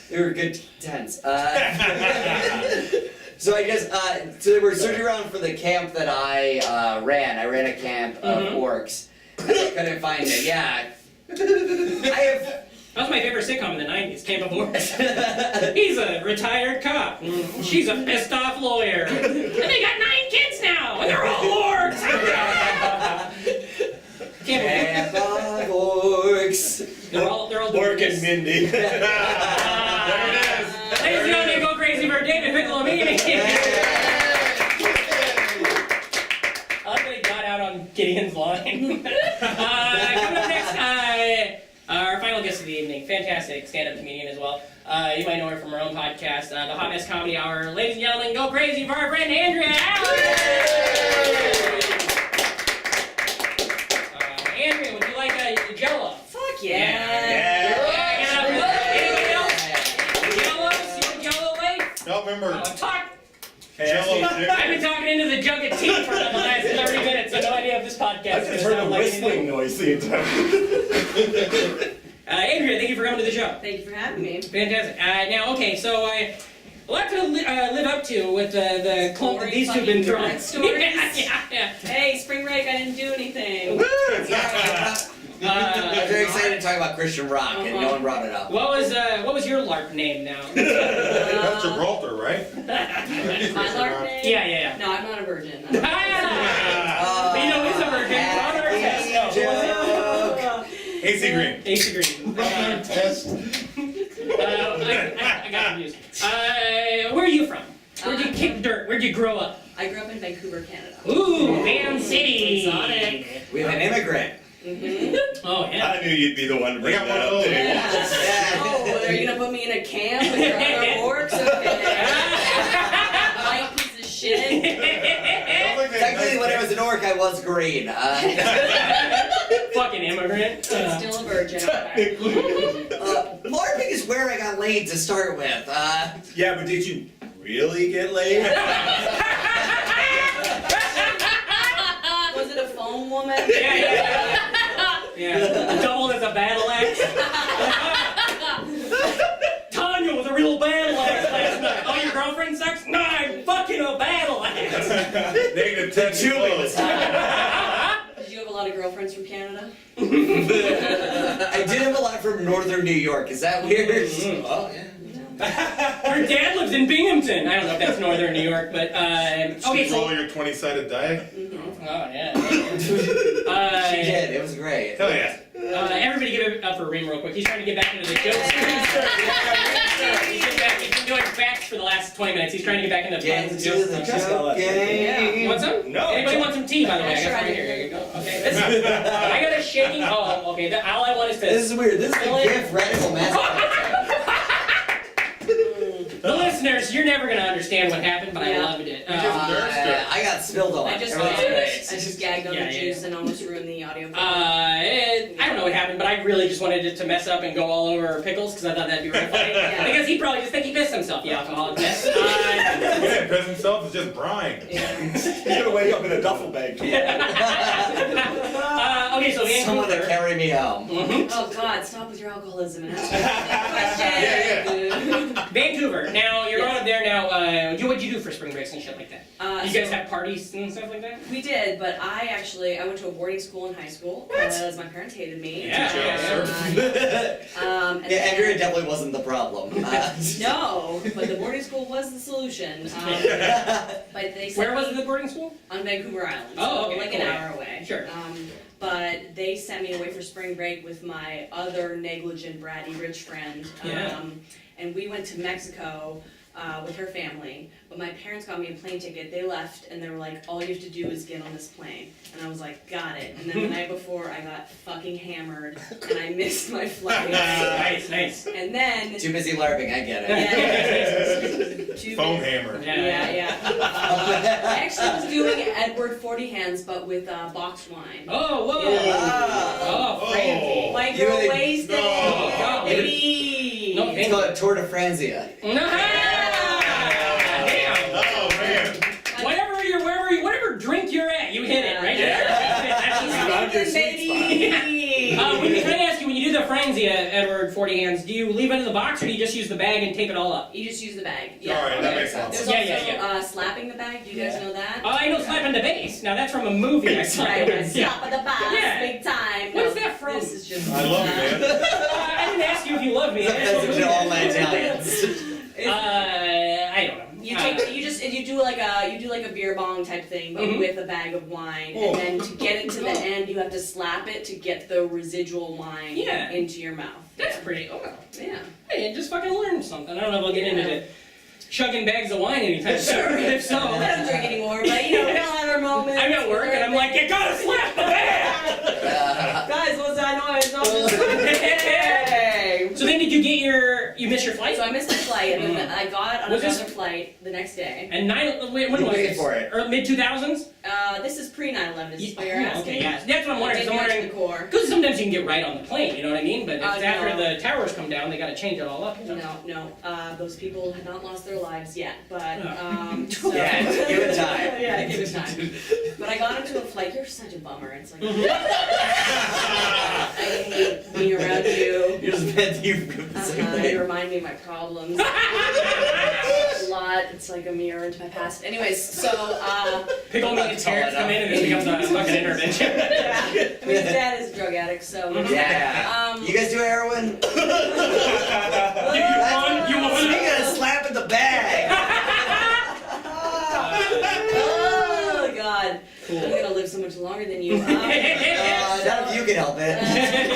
They were good tents. So I just, so they were searching around for the camp that I ran. I ran a camp of orcs. And I couldn't find it. Yeah. That was my favorite sitcom in the 90s, Camp of Orcs. He's a retired cop. She's a pissed off lawyer. And they got 9 kids now, and they're all orcs. Camp of orcs. They're all doing Orc and this. Mindy. Ladies and gentlemen, go crazy for David Piccolomini. I like that he got out on Gideon's line. Coming up next, our final guest of the evening, fantastic stand-up comedian as well. You might know her from her own podcast, the Hot Mess Comedy Hour. Ladies and gentlemen, go crazy for our friend Andrea Allan! Andrea, would you like a jello? Fuck Yeah. Anybody else? Jellos? You want jello late? Don't remember. Talk. Jello I've been talking into the jug of tea for the last 30 minutes. So no idea if this podcast I is just going heard to a sound like whistling anything. noise the entire Andrea, thank you for coming to the show. Thank you for having me. Fantastic. Now, okay, so a lot to live up to with the clump that these two have been Boring throwing. fucking stories. Yeah. Hey, spring break, I didn't do anything. I was very excited to talk about Christian rock, and no one brought it up. What was your LARP name now? That's Gibraltar, right? My LARP name? Yeah. No, I'm not a virgin. But you know it's a virgin. On our test. No, who was it? AC Green. AC Green. Test. I got confused. Where are you from? Where'd you kick dirt? Where'd you grow up? I grew up in Vancouver, Canada. Ooh, Van City. Exotic. We have an immigrant. Oh, yeah. I knew you'd be the one to bring got that one of up, those. Dave. Yeah. Oh, are you gonna put me in a camp with your other orcs? Okay. White piece of shit. Technically, when I was an orc, I was green. Fucking immigrant. Still a virgin. LARPing is where I got laid to start with. Yeah, but did you really get laid? Was it a phone woman? Yeah. Doubled as a battle axe. Tanya was a real battle axe last night. Oh, your girlfriend sucks? No, I'm fucking a battle axe. -10 Julie was Did you have a lot of girlfriends from Canada? I did have a lot from northern New York. Is that weird? Oh, yeah. Her dad lives in Binghamton. I don't know if that's northern New York, but okay. So, Roll your 20-sided die. oh yeah. She did. It was great. Hell yeah. Everybody give it up for Ream real quick. He's trying to get back into the jokes. He's been doing facts for the last 20 minutes. He's trying to get back into Get puns and into jokes. the joke game. You want some? No. Anybody want some tea, by the way? I got some right here. Here you go. Okay. This, I got a shaking. Oh, okay. All I want is This is weird. This is Fill a it. gift radical master. The listeners, you're never gonna understand what happened, but I Yeah. loved it. I got spilled on. I just gagged on the juice and almost ruined the audio. I don't know what happened, but I really just wanted it to mess up and go all over Pickles because I thought that'd be really funny. Yeah. Because he'd probably just think he pissed himself, the alcoholic mess. He didn't piss himself, it's just brine. He's gonna wake up in a duffel bag tomorrow. Okay, so Someone to Vancouver. carry me home. Oh God, stop with your alcoholism and ask me the question. Vancouver. Now, you're growing up there now. What'd you do for spring breaks and shit like that? You guys have parties and stuff like that? We did, but I went to a boarding school in high school because my parents hated me. Yeah. And Yeah, Andrea definitely wasn't the problem. No, but the boarding school was the solution. But they said Where was the boarding school? on Vancouver Island, so Oh, okay, like cool. an hour away. Sure. But they sent me away for spring break with my other negligent, bratty, rich friend. Yeah. And we went to Mexico with her family. But my parents got me a plane ticket. They left, and they were like, all you have to do is get on this plane. And I was like, got it. And then the night before, I got fucking hammered, and I missed my flight. Nice. And then... Too busy LARPing, I get it. Yeah. Phone hammer. Yeah. I actually was doing Edward 40 hands, but with boxed wine. Oh, whoa! Yeah. Oh, fancy. White You girl really- wasted. No. Baby. No, It's called a Tour de Franzia. Damn! Oh, man. Whatever drink you're at, you hit it, right? Not your sweet spot. Can I ask you, when you do the frenzy at Edward 40 hands, do you leave it in the box or do you just use the bag and tape it all up? You just use the bag. Yeah. Alright, that makes sense. There's also slapping the bag. Do you guys know that? Oh, I know slapping the bass. Now that's from a movie I saw. Right. Slap of the bass. Yeah. Big time. What is that from? This is just. I love you, man. I didn't ask you if you love me. It's a message to all my Italians. I don't know. You do like a beer bong type thing, but Mhm. with a bag of wine, and then to get it to the end, you have to slap it to get the residual wine Yeah. into your mouth. That's pretty. Oh, Yeah. hey, just fucking learned something. I don't know if I'll get into it. Chugging bags of wine anytime soon. If so, I don't drink anymore, but we all have our moments. I'm at work and I'm like, you gotta slap the bag! Guys, what's that noise? Hey. So then did you get you missed your flight? So I missed my flight, and then I got on Was this- another flight the next day. And when was Wait this? for it. Or mid-2000s? This is pre-9/11, is what you're asking. Okay, yeah. That's what I'm wondering. 'Cause I'm Didn't get to wondering, the core. because sometimes you can get right on the plane, you know what I mean? But if it's after No. the towers come down, they gotta change it all up. You know? No, those people have not lost their lives yet, but, Oh. so. Yeah, give it time. Yeah, give it time. But I got into a flight, you're such a bummer, it's like, Mm-hmm. I hate being around you. You're just meant to You remind me of my problems. A lot, it's like a mirror into my past. Anyways, so, Piccolomini and Andrea come in and this becomes a fucking intervention. yeah. I mean, his dad is a drug addict, so. Yeah. You guys do heroin? You want Speaking of slapping the bag. Oh, God. I'm gonna live so much longer than you. Not if you can help it. You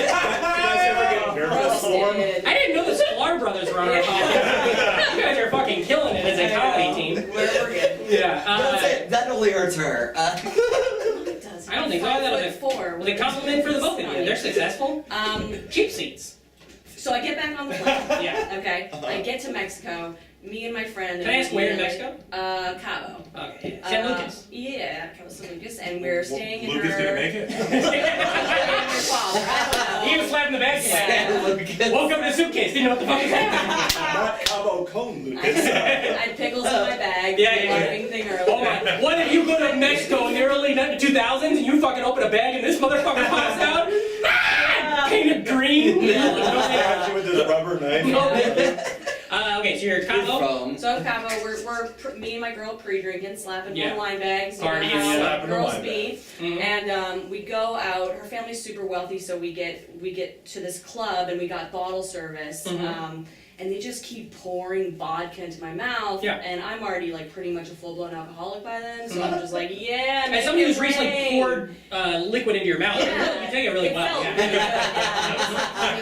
guys ever get nervous form? I didn't know the Sklar brothers were on our podcast. You guys are fucking killing it as a comedy team. We're good. Yeah. That only hurts her. It does. I don't think so. I thought it was 5'4". Well, they compliment for the both of you. They're successful. Cheap seats. So I get back on the plane. Yeah. Okay. I get to Mexico. Me and my friend. Can I ask where in Mexico? Cabo. Okay. San Lucas. Yeah, Cabo San Lucas, and we're staying in Lucas her. didn't make it? Her father. I He don't know. was slapping the bag. Yeah. Woke up in a suitcase. Didn't know what the fuck was happening. Not Cabo Cone, I Lucas. had pickles in my bag. Yeah, yeah. Larping thing earlier. Oh my! What if you go to Mexico in the early 2000s and you fucking open a bag and this motherfucker pops out? Ah! Painted green. Stabs you with his rubber knife. Okay, so you're at Cabo. So at Cabo, me and my girl pre-drinking, slapping Yeah. wine bags. Partying, you know how slapping the girls wine be. Mhm. And we go out. Her family's super wealthy, so we get to this club and we got bottle service. Mhm. And they just keep pouring vodka into my mouth. Yeah. And I'm already like pretty much a full-blown alcoholic by then, so I'm just like, yeah. As somebody who's recently poured liquid into your mouth, Yeah. you take it really It well. felt Yeah. really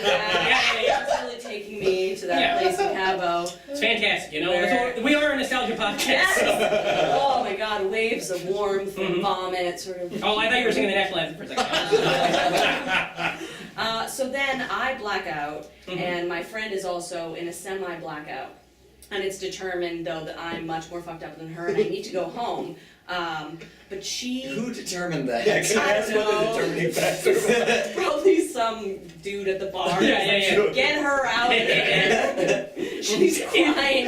good, yeah. It's really taking me to that Yeah. place in Cabo. It's fantastic, you know. Where- That's what- we are a nostalgia podcast. Yes. So. Oh my God, waves of warmth and Mhm. vomit, sort of. Oh, I thought you were singing the national anthem for a second. So then I black out, Mhm. and my friend is also in a semi-blackout. And it's determined, though, that I'm much more fucked up than her, and I need to go home. But she... Who determined that? Yeah, can I ask what the determining factor was? Probably some dude at the bar. Yeah. Get her out of here. She's crying.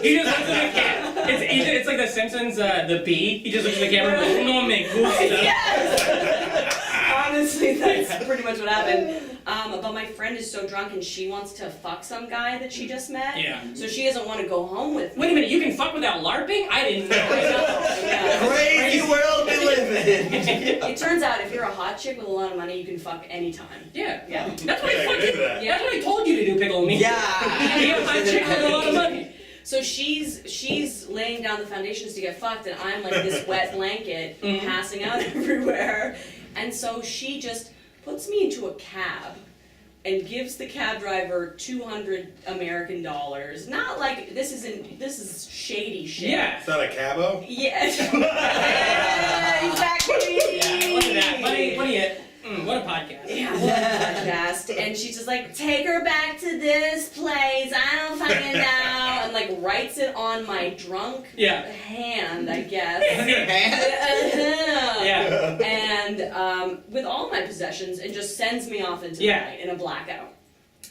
He just looks at the camera. It's like the Simpsons, the bee. He just looks at the camera and goes, no me gusta. Yes! honestly, that's pretty much what happened. But my friend is so drunk and she wants to fuck some guy that she just met. Yeah. So she doesn't want to go home with me. Wait a minute, you can fuck without LARPing? I didn't know. I know, yeah. Crazy world we live in. It turns out if you're a hot chick with a lot of money, you can fuck anytime. Yeah. Yeah. That's what I Yeah, fucking, get into that. that's what I told you to do, Piccolomini. Yeah. Be a hot chick with a lot of money. So she's laying down the foundations to get fucked, and I'm like this wet blanket passing out everywhere. And so she just puts me into a cab and gives the cab driver $200 American dollars. Not like this is shady shit. Yeah. It's not a cabo? Yes. Yeah, exactly. Yeah, look at that. What a podcast. Yeah, what a podcast. And she's just like, take her back to this place. I don't fucking know. And like writes it on my drunk hand, I guess. Yeah. And with all my possessions, and just sends me off into the night in a blackout.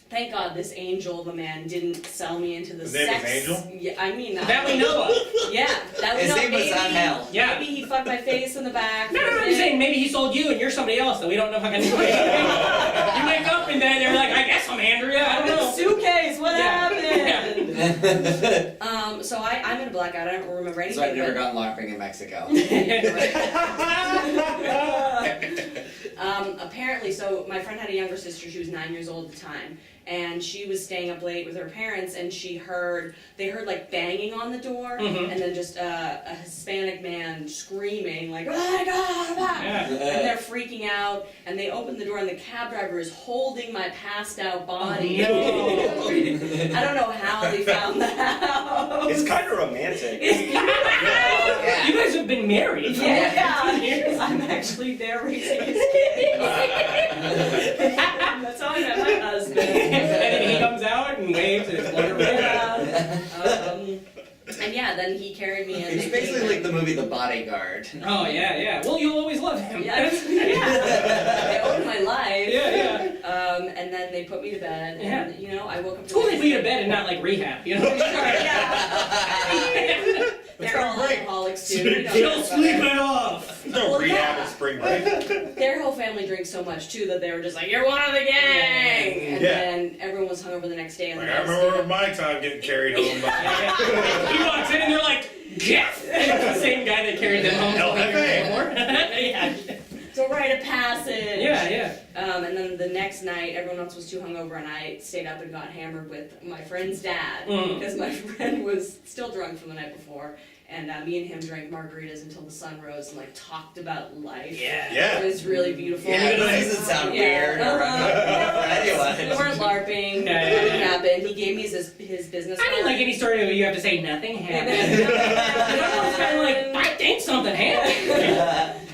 Thank God this angel of a man didn't sell me into the His name sex. was Angel? Yeah, I mean That we know of. Yeah, that we His know. name was Maybe- Angel. Yeah. Maybe he fucked my face in the back. No, I'm just saying, maybe he sold you and you're somebody else that we don't know fucking You wake up and then they're like, I guess I'm Andrea, I don't know. Suitcase, what happened? Yeah. So I'm in a blackout. I don't remember anything. So I've never but- gone LARPing in Mexico. Apparently, so my friend had a younger sister. She was 9 years old at the time, and she was staying up late with her parents. And they heard like banging on the door, and then just a Hispanic man screaming like, "Oh my God!" Yeah. And they're freaking out. And they open the door, and the cab driver is holding my passed out body. Oh, I don't know how they found the house. It's kind of romantic. You guys have been married for Yeah, 15 years. I'm actually there raising his kids. That's how I met my husband. And then he comes out and waves and it's wonderful. And yeah, then he carried me in. It's basically like the movie The Bodyguard. Oh, yeah. Well, you'll always love him. Yeah, they owned my life. Yeah. And then they put me to bed, Yeah. and you know, I woke up. It's cool they put you to bed and not like rehab, you know? Yeah. They're all alcoholics too. You know. She'll sleep it off. No Well, rehab yeah. in spring break. Their whole family drinks so much too that they were just like, "You're one of the gang," and Yeah. then everyone was hungover the next day. And Like, the I guys remember my time getting carried home by He walks in and they're like, Jeff! And it's the same guy that carried them home. Yeah. It's a rite of passage. Yeah. And then the next night, everyone else was too hungover, and I stayed up and got hammered with my friend's dad because my friend was still drunk from the night before. And me and him drank margaritas until the sun rose and like talked about life. Yeah. It was really beautiful. Yeah, this doesn't sound weird or anyone. We weren't LARPing. Yeah. Nothing happened. He gave me his business I didn't card. like any story where you have to say nothing happened. Everyone's kind of like, I think something happened.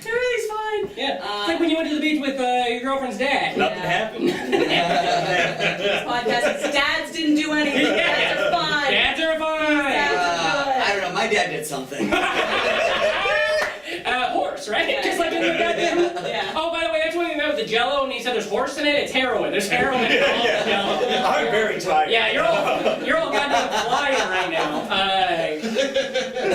Everything's fine. Yeah. It's like when you went to the beach with your girlfriend's dad. Nothing happened. This podcast is dads didn't do anything. Dads are fine. Dads are fine. I don't know, my dad did something. Horse, right? Just like in the goddamn. Yeah. Oh, by the way, that's when we met with the jello, and he said there's horse in it. It's heroin. There's heroin in all the jello. I'm very tired. Yeah, you're all goddamn flying right now.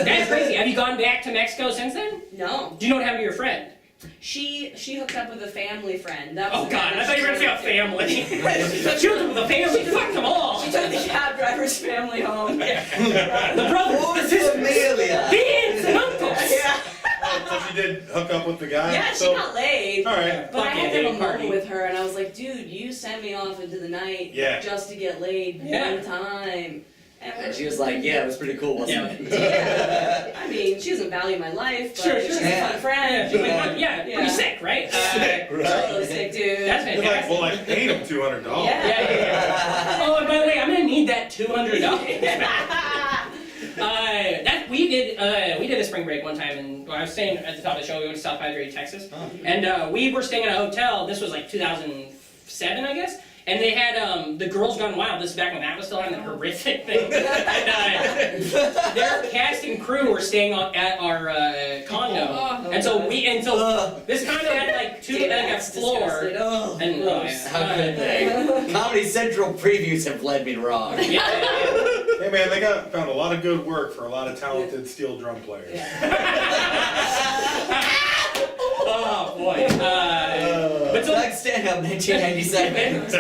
That's crazy. Have you gone back to Mexico since then? No. Do you know what happened to your friend? She hooked up with a family friend. That was Oh the God, guy I thought you were gonna say a family. She hooked up with a family. Fuck them all. She took the cab driver's family home. The brothers, the sisters, Amelia. the aunts and uncles. Yeah. So she did hook up with the guy? Yeah, she So- got laid. Alright. But I had to have a Fucking party. moment with her, and I was like, dude, you sent me off into the night Yeah. just to get laid one time. And she was like, yeah, it was pretty cool, wasn't it? Yeah. I mean, she doesn't value my life, but Sure. she's Yeah. a fun friend. Yeah, pretty sick, right? Totally sick, dude. That's You're like, fantastic. well, I paid him $200. Yeah. Oh, and by the way, I'm gonna need that $200. We did a spring break one time, and I was staying at the top of the show. We went to South Padre, Texas, and we were staying at a hotel. This was like 2007, I guess. And they had the Girls Gone Wild. This is back when that was still on, that horrific thing. And their cast and crew were staying at our condo, and so this condo had like a floor. And How could they? Comedy Central previews have led me wrong. Yeah. Hey man, they found a lot of good work for a lot of talented steel drum players. Oh boy. But Doug stand-up 1997.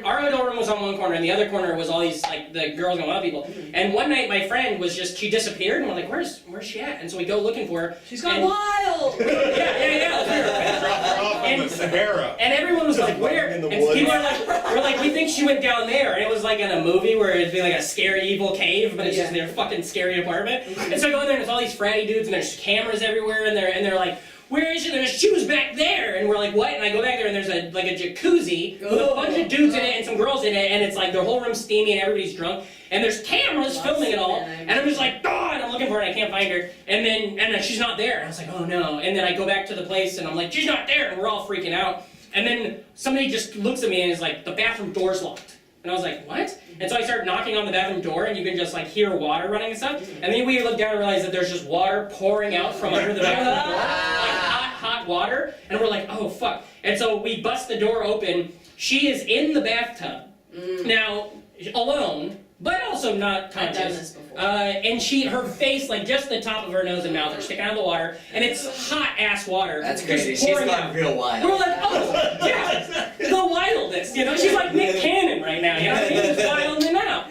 Our hotel room was on one corner, and the other corner was all these like the girls and wild people. And one night, my friend was she disappeared, and we're like, where's she at? And so we go looking for her. She's gone wild! Yeah. Drop her off in the Sahara. And everyone was like, where? In the And woods. people are like, we're like, we think she went down there. And it was like in a movie where it'd be like a scary evil cave, but it's just their fucking scary apartment. And so I go in there and there's all these fratty dudes and there's cameras everywhere and they're like, where is she? There's shoes back there. And we're like, what? And I go back there and there's a jacuzzi with a bunch of dudes in it and some girls in it, and it's like their whole room's steamy and everybody's drunk. And there's cameras filming it all. And I'm just like, oh, and I'm looking for her and I can't find her. And then she's not there. And I was like, oh no. And then I go back to the place and I'm like, she's not there. And we're all freaking out. And then somebody just looks at me and is like, the bathroom door's locked. And I was like, what? And so I start knocking on the bathroom door and you can just like hear water running and stuff. And then we look down and realize that there's just water pouring out from under the bathroom door. Like hot water. And we're like, oh fuck. And so we bust the door open. She is in the bathtub. Now, alone, but also not conscious. I've done this before. And her face, like just the top of her nose and mouth are sticking out of the water. And it's hot ass water. That's just crazy. She's pouring gone out. real wild. We're like, oh, yeah, the wildest, you know? She's like Nick Cannon right now, you know? She's just wilding out.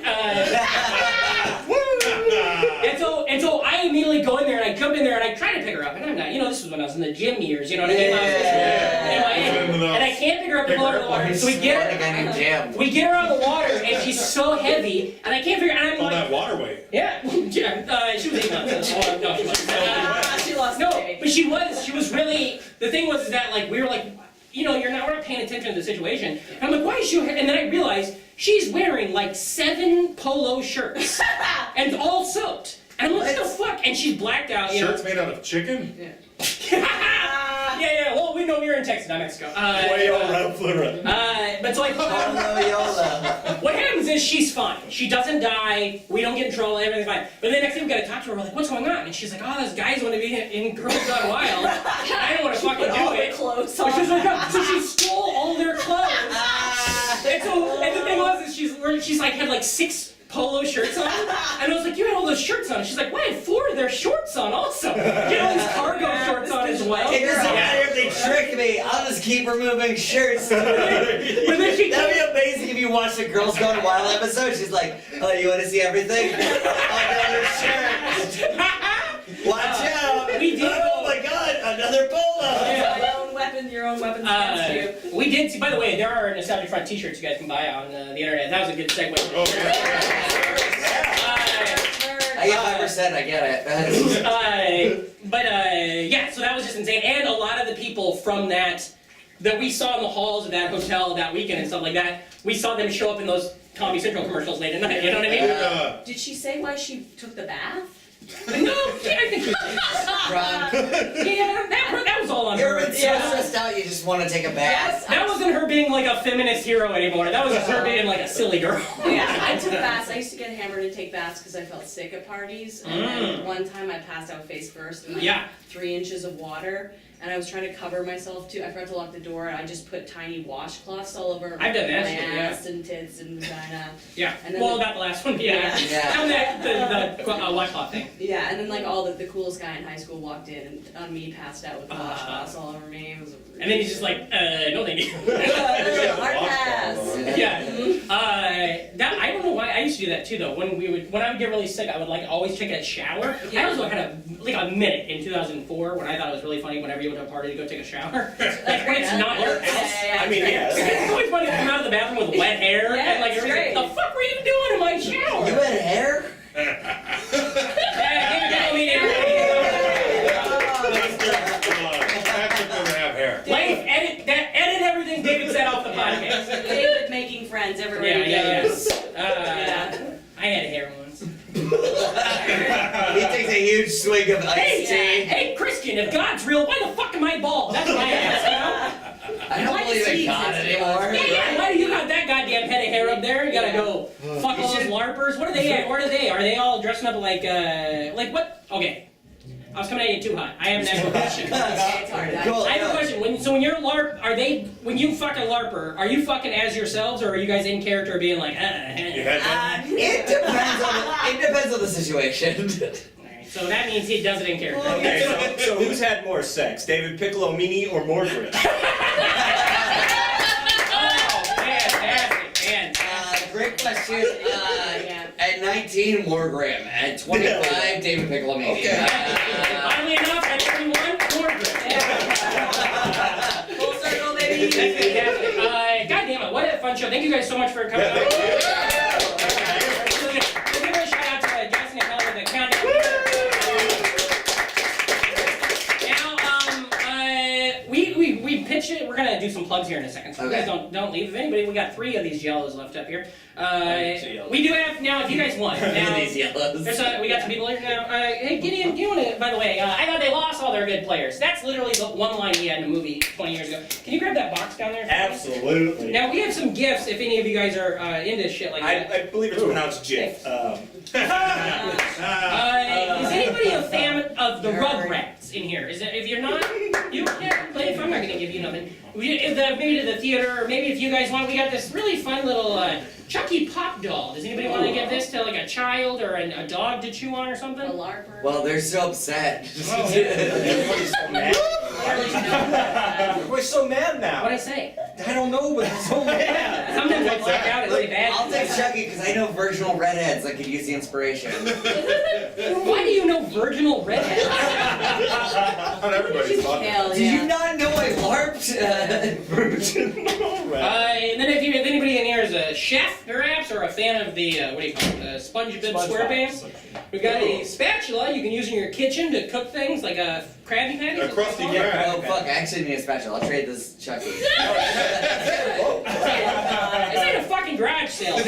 And so I immediately go in there and I jump in there and I try to pick her up. And I'm not, this was when I was in the gym years, you know what I mean? And I can't pick her up to pull her out of the water. So we get her out of the water and she's so heavy and I can't figure out. All that water weight. Yeah, she was 8 months. No, she wasn't. She lost No, the baby. but she was really, the thing was that like, we were like, we're not paying attention to the situation. And I'm like, why is she, and then I realized she's wearing like 7 polo shirts and all soaked. And I'm like, what the fuck? And she's blacked out, Shirts made out of chicken? Yeah, well, we know you're in Texas, not Mexico. But so like, what happens is she's fine. She doesn't die. We don't get in trouble. Everything's fine. But the next thing we gotta talk to her. We're like, what's going on? And she's like, oh, those guys want to be in Girls Gone Wild. I don't want to fucking do it. Clothes So she's like, so she stole all their clothes. And the thing was, is she's like had like 6 polo shirts on, and I was like, you had all those shirts on. She's like, well, I had 4 of their shorts on also. You had all these cargo shorts on as well. It doesn't matter if they trick me. I'll just keep removing shirts. But then she That'd be amazing if you watched the Girls Gone Wild episode. She's like, oh, you want to see everything? Another shirt. Watch out. We did. Oh my God, another polo. Your own weapons against you. We did see, by the way, there are Nostalgia Front t-shirts you guys can buy on the internet. That was a good segue. Oh, yeah. I get 5%, I get it. Yeah, so that was just insane. And a lot of the people from that we saw in the halls of that hotel that weekend and stuff like that, we saw them show up in those Comedy Central commercials late at night, you know what I mean? Did she say why she took the bath? No, yeah, I think she did. Yeah, that was all on You're her. so stressed out, you just want to take a bath. That wasn't her being like a feminist hero anymore. That was just her being like a silly girl. Yeah, I took baths. I used to get hammered and take baths because I felt sick at parties. And then one time I passed out face first in like 3 inches of water. And I was trying to cover myself too. I forgot to lock the door, and I just put tiny washcloths all over I've done that my shit, ass and tits and vagina. Yeah. And then Well, not the last one. Yeah. And the washcloth thing. Yeah, and then like all the coolest guy in high school walked in and me passed out with washcloths all over me. It was and then he's just like, no thank you. Hard pass. Yeah. I don't know why I used to do that too though. When I would get really sick, I would like always take a shower. Yeah. I also had a minute in 2004 when I thought it was really funny whenever you went to a party to go take a shower. Like when it's not your house. I mean, It's always funny to come out of the bathroom with wet hair and like it's everything. great. The fuck were you doing in my shower? You had hair? Patrick doesn't have hair. Life, edit everything David said off the podcast. David making friends, everybody Yes. I had hair once. He takes a huge swig of iced tea. Hey, Christian, if God's real, why the fuck am I bald? That's what I ask, you know? I don't believe in God anymore. Yeah, why do you got that goddamn head of hair up there? You gotta go fuck all those LARPers. What are they at? Where are they? Are they all dressing up like what? Okay. I was coming at you too hot. I have an actual question. It's hard. Cool. I have a question. When you're LARP, when you fuck a LARPer, are you fucking as yourselves, or are you guys in character being like, You had that? It depends on the situation. So that means he does it in character. Okay, so who's had more sex, David Piccolomini or Morgan? Fantastic, man. Great question. Yeah. At 19, Morgram. At 25, David Piccolomini. Okay. Finally enough, at 31, Full circle, baby. That's fantastic. God damn it, what a fun show. Thank you guys so much for coming out. We'll give a shout out to Jackson and Kelly with the countdown. Now, we pitched it. We're gonna do some plugs here in a second, so Okay. you guys don't leave. If anybody, we got 3 of these jellos left up here. We do have now. If you guys want, now These yellows. we got some people here now. Hey, Gideon, do you want to? By the way, I thought they lost all their good players. That's literally the one line he had in a movie 20 years ago. Can you grab that box down there? for me? Absolutely. Now we have some gifts. If any of you guys are into shit like that. I believe it's pronounced Jif. Is anybody a fan of the Rugrats in here? Is it? If you're not, you can't play. If I'm not gonna give you nothing. Maybe to the theater, or maybe if you guys want, we got this really fun little Chucky Pop doll. Does anybody want to give this to like a child or a dog to chew on or something? A LARPer. Well, they're so upset. Everybody's so mad. Everybody's so mad now. What'd I say? I don't know, but I'm so mad. Sometimes I black out. It's really bad. I'll take Chucky because I know virginal redheads that could use the inspiration. Why do you know virginal redheads? Not everybody's thought that. Hell Did yeah. you not know I LARPed? And then if anybody in here is a chef, perhaps, or a fan of the, what do you call it, SpongeBob SquarePants, we've got a spatula you can use in your kitchen to cook things like a Krabby Patty. A crusty Is crab. Oh fuck, I actually need a spatula. I'll trade this Chucky. that a fucking garage sale? We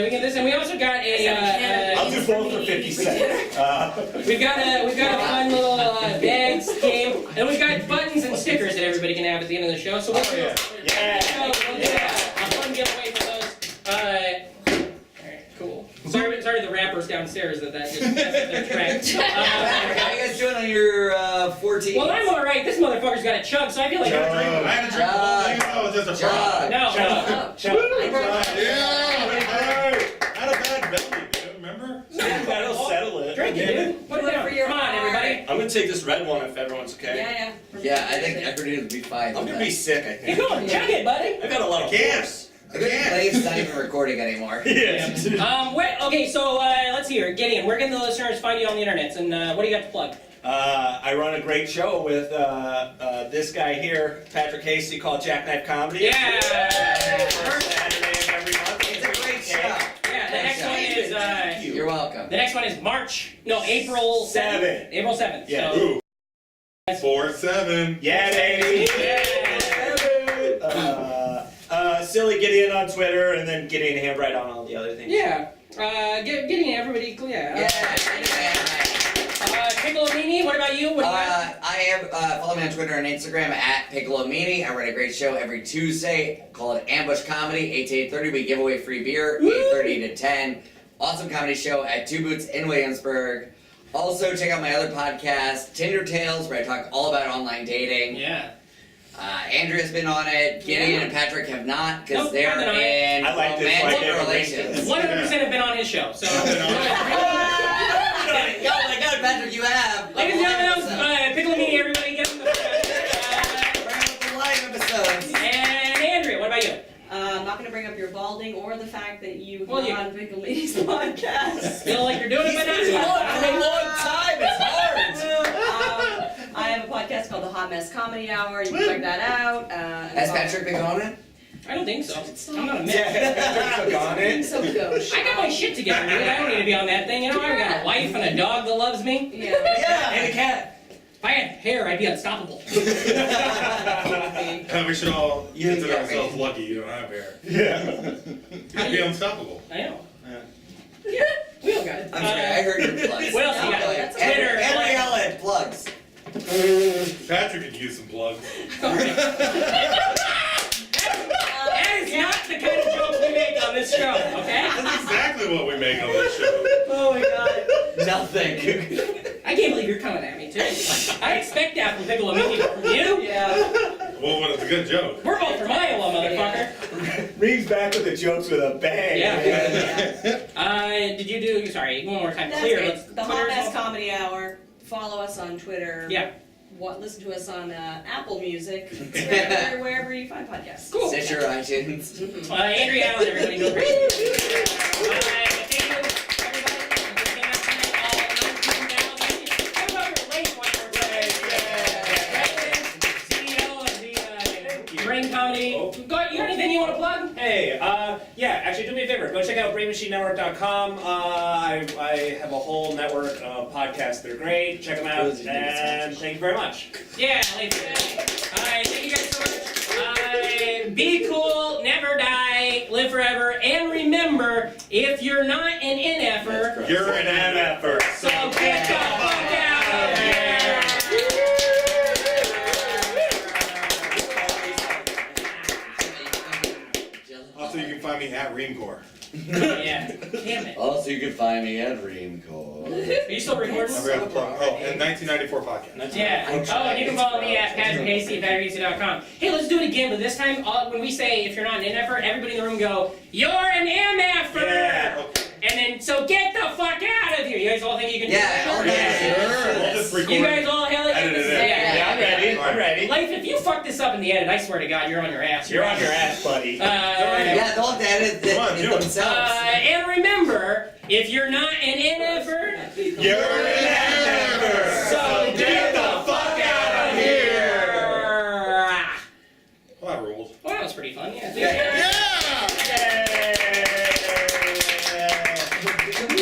get this, and we also got I'll do both for 50 cents. we've got a fun little bags game, and we've got buttons and stickers that everybody can have at the end of the show. So we'll do a fun giveaway for those. Alright, cool. Sorry to the rappers downstairs that just messed up their track. How you guys doing on your 14? Well, I'm alright. This motherfucker's got a chug, so I feel like. I had a drink the whole thing, though. It was just a frog. No. Yeah, I had a bad belly, dude. Remember? That'll settle it. Drink it, dude. Put it down. Come on, everybody. I'm gonna take this red one if everyone's okay. Yeah. Yeah, I think everybody would be fine. I'm gonna be sick, I Keep think. going. Chug it, buddy. I've got a lot of Yes. I think Blade's not even recording anymore. Okay, so let's hear. Gideon, where can the listeners find you on the internet? And what do you got to plug? I run a great show with this guy here, Patrick Hasty, called Jackknife Comedy. Yeah. First Saturday of every month. It's a great show. Yeah, the next one is You're welcome. the next one is April 7th. April 7th. Yeah. So, Ooh. 4-7. Yeah, baby. yeah. Silly Gideon on Twitter, and then Gideon Hambright on all the other things. Yeah. Gideon, everybody, yeah. Piccolomini, what about you? What do you got? I am, follow me on Twitter and Instagram at Piccolomini. I run a great show every Tuesday called Ambush Comedy, 8 to 8:30. We give away free beer, 8:30 to 10. Awesome comedy show at Two Boots in Williamsburg. Also, check out my other podcast, Tinder Tales, where I talk all about online dating. Yeah. Andrea's been on it. Gideon and Patrick have not, because Nope, they're I've been on in I like this, romantic like relations. 100% have been on his show. So, Oh my god, Patrick, you have. ladies and gentlemen, Piccolomini, everybody, get him the Live episodes. And Andrea, what about you? I'm not going to bring up your balding or the fact that you Well, were you- on Piccolomini's podcast. Feel like you're doing it, He's but been not. on for a long time. It's hard. I have a podcast called the Hot Mess Comedy Hour. You can check that out. Has Patrick been on it? I don't think so. I'm not a man. on it. So gauche. I got my shit together, dude. I don't need to be on that thing. You know, I've got a wife and a dog that loves me. Yeah. Yeah. And a cat. If I had hair, I'd be unstoppable. We should all You consider got ourselves me. lucky you don't have hair. Yeah. You'd be unstoppable. I know. Yeah, we all got it. I'm sorry, I heard your plugs. What else you got? That's Twitter. Andrea Allan, plugs. Patrick could use some plugs. That is not the kind of jokes we make on this show, okay? That's exactly what we make on this show. Oh my god. Nothing. I can't believe you're coming at me, too. I expect that from Piccolomini, but from you? Yeah. Well, when it's a good joke. We're both from Iowa, motherfucker. Ream's back with the jokes with a bang. Yeah. Did you do? Sorry, one more time. That's Clear. it. Let's The Twitter Hot as Mess well. Comedy Hour. Follow us on Twitter. Yeah. Listen to us on Apple Music, wherever you find podcasts. Cool. Stitcher, iTunes. Andrea Allan, everybody, go crazy. Thank you, everybody, who came out tonight. All 19,000. How about your late one more time? CEO of the Brain Comedy. You got anything you want to plug? Hey, yeah, actually do me a favor. Go check out BrainMachineNetwork.com. I have a whole network of podcasts. They're great. Check them out. And thank you very much. Yeah, thank you guys so much. Be cool, never die, live forever, and remember, if you're not an NFer, You're an MFer. so get the fuck out of here! Also, you can find me at Reamcore. Yeah, damn it. Also, you can find me at Reamcore. Are you still recording? I forgot the plug. Oh, and 1994 podcast. Yeah. Oh, and you can follow me at PatrickHasty@PatrickHasty.com. Hey, let's do it again, but this time, when we say if you're not an NFer, everybody in the room go, you're an MFer! Yeah. And then, so get the fuck out of here! You guys all think you can do Yeah, that? We'll just record You guys all hell Edit it in. Yeah, I'm ready. I'm ready. Life, if you fuck this up in the edit, I swear to God, you're on your ass. You're on your ass, buddy. Yeah, they'll have to edit Come on, it do it. themselves. And remember, if you're not an NFer, You're an MFer. So get the fuck out of here. Well, that rules. Well, that was pretty fun, yeah.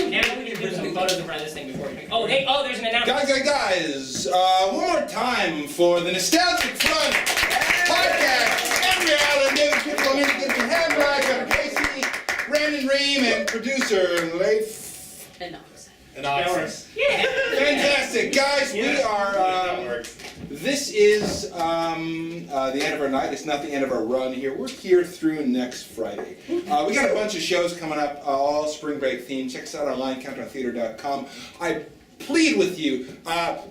Now we can do some photos in front of this thing before we. Oh, hey, there's an announcement. Guys, one more time for the Nostalgic Front podcast. Andrea Allan, David Piccolomini, GIDEON HAMBRIGHT, Patrick Casey, Brandon Ream, and producer Leif. And Oxys. Yeah. Fantastic, guys. We are. This is the end of our night. It's not the end of our run here. We're here through next Friday. We got a bunch of shows coming up, all spring break themed. Check us out online, countdowntheater.com. I plead with you,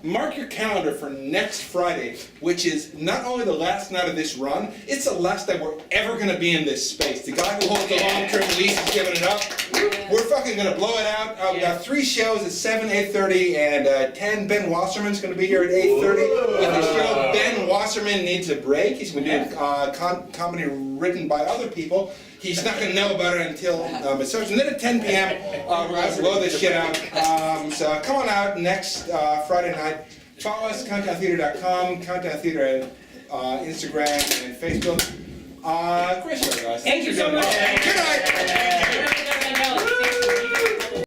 mark your calendar for next Friday, which is not only the last night of this run, it's the last night we're ever going to be in this space. The guy who holds the long-term lease is giving it up. We're fucking going to blow it out. We got 3 shows at 7, 8:30, and 10. Ben Wasserman's going to be here at 8:30 with the show Ben Wasserman Needs a Break. He's been doing comedy written by other people. He's not going to know about it until it starts. And then at 10 p.m., we're going to blow this shit out. So come on out next Friday night. Follow us, countdowntheater.com, Countdown Theater Instagram and Facebook. Great show, guys. Thank you so much. Good night. Good night.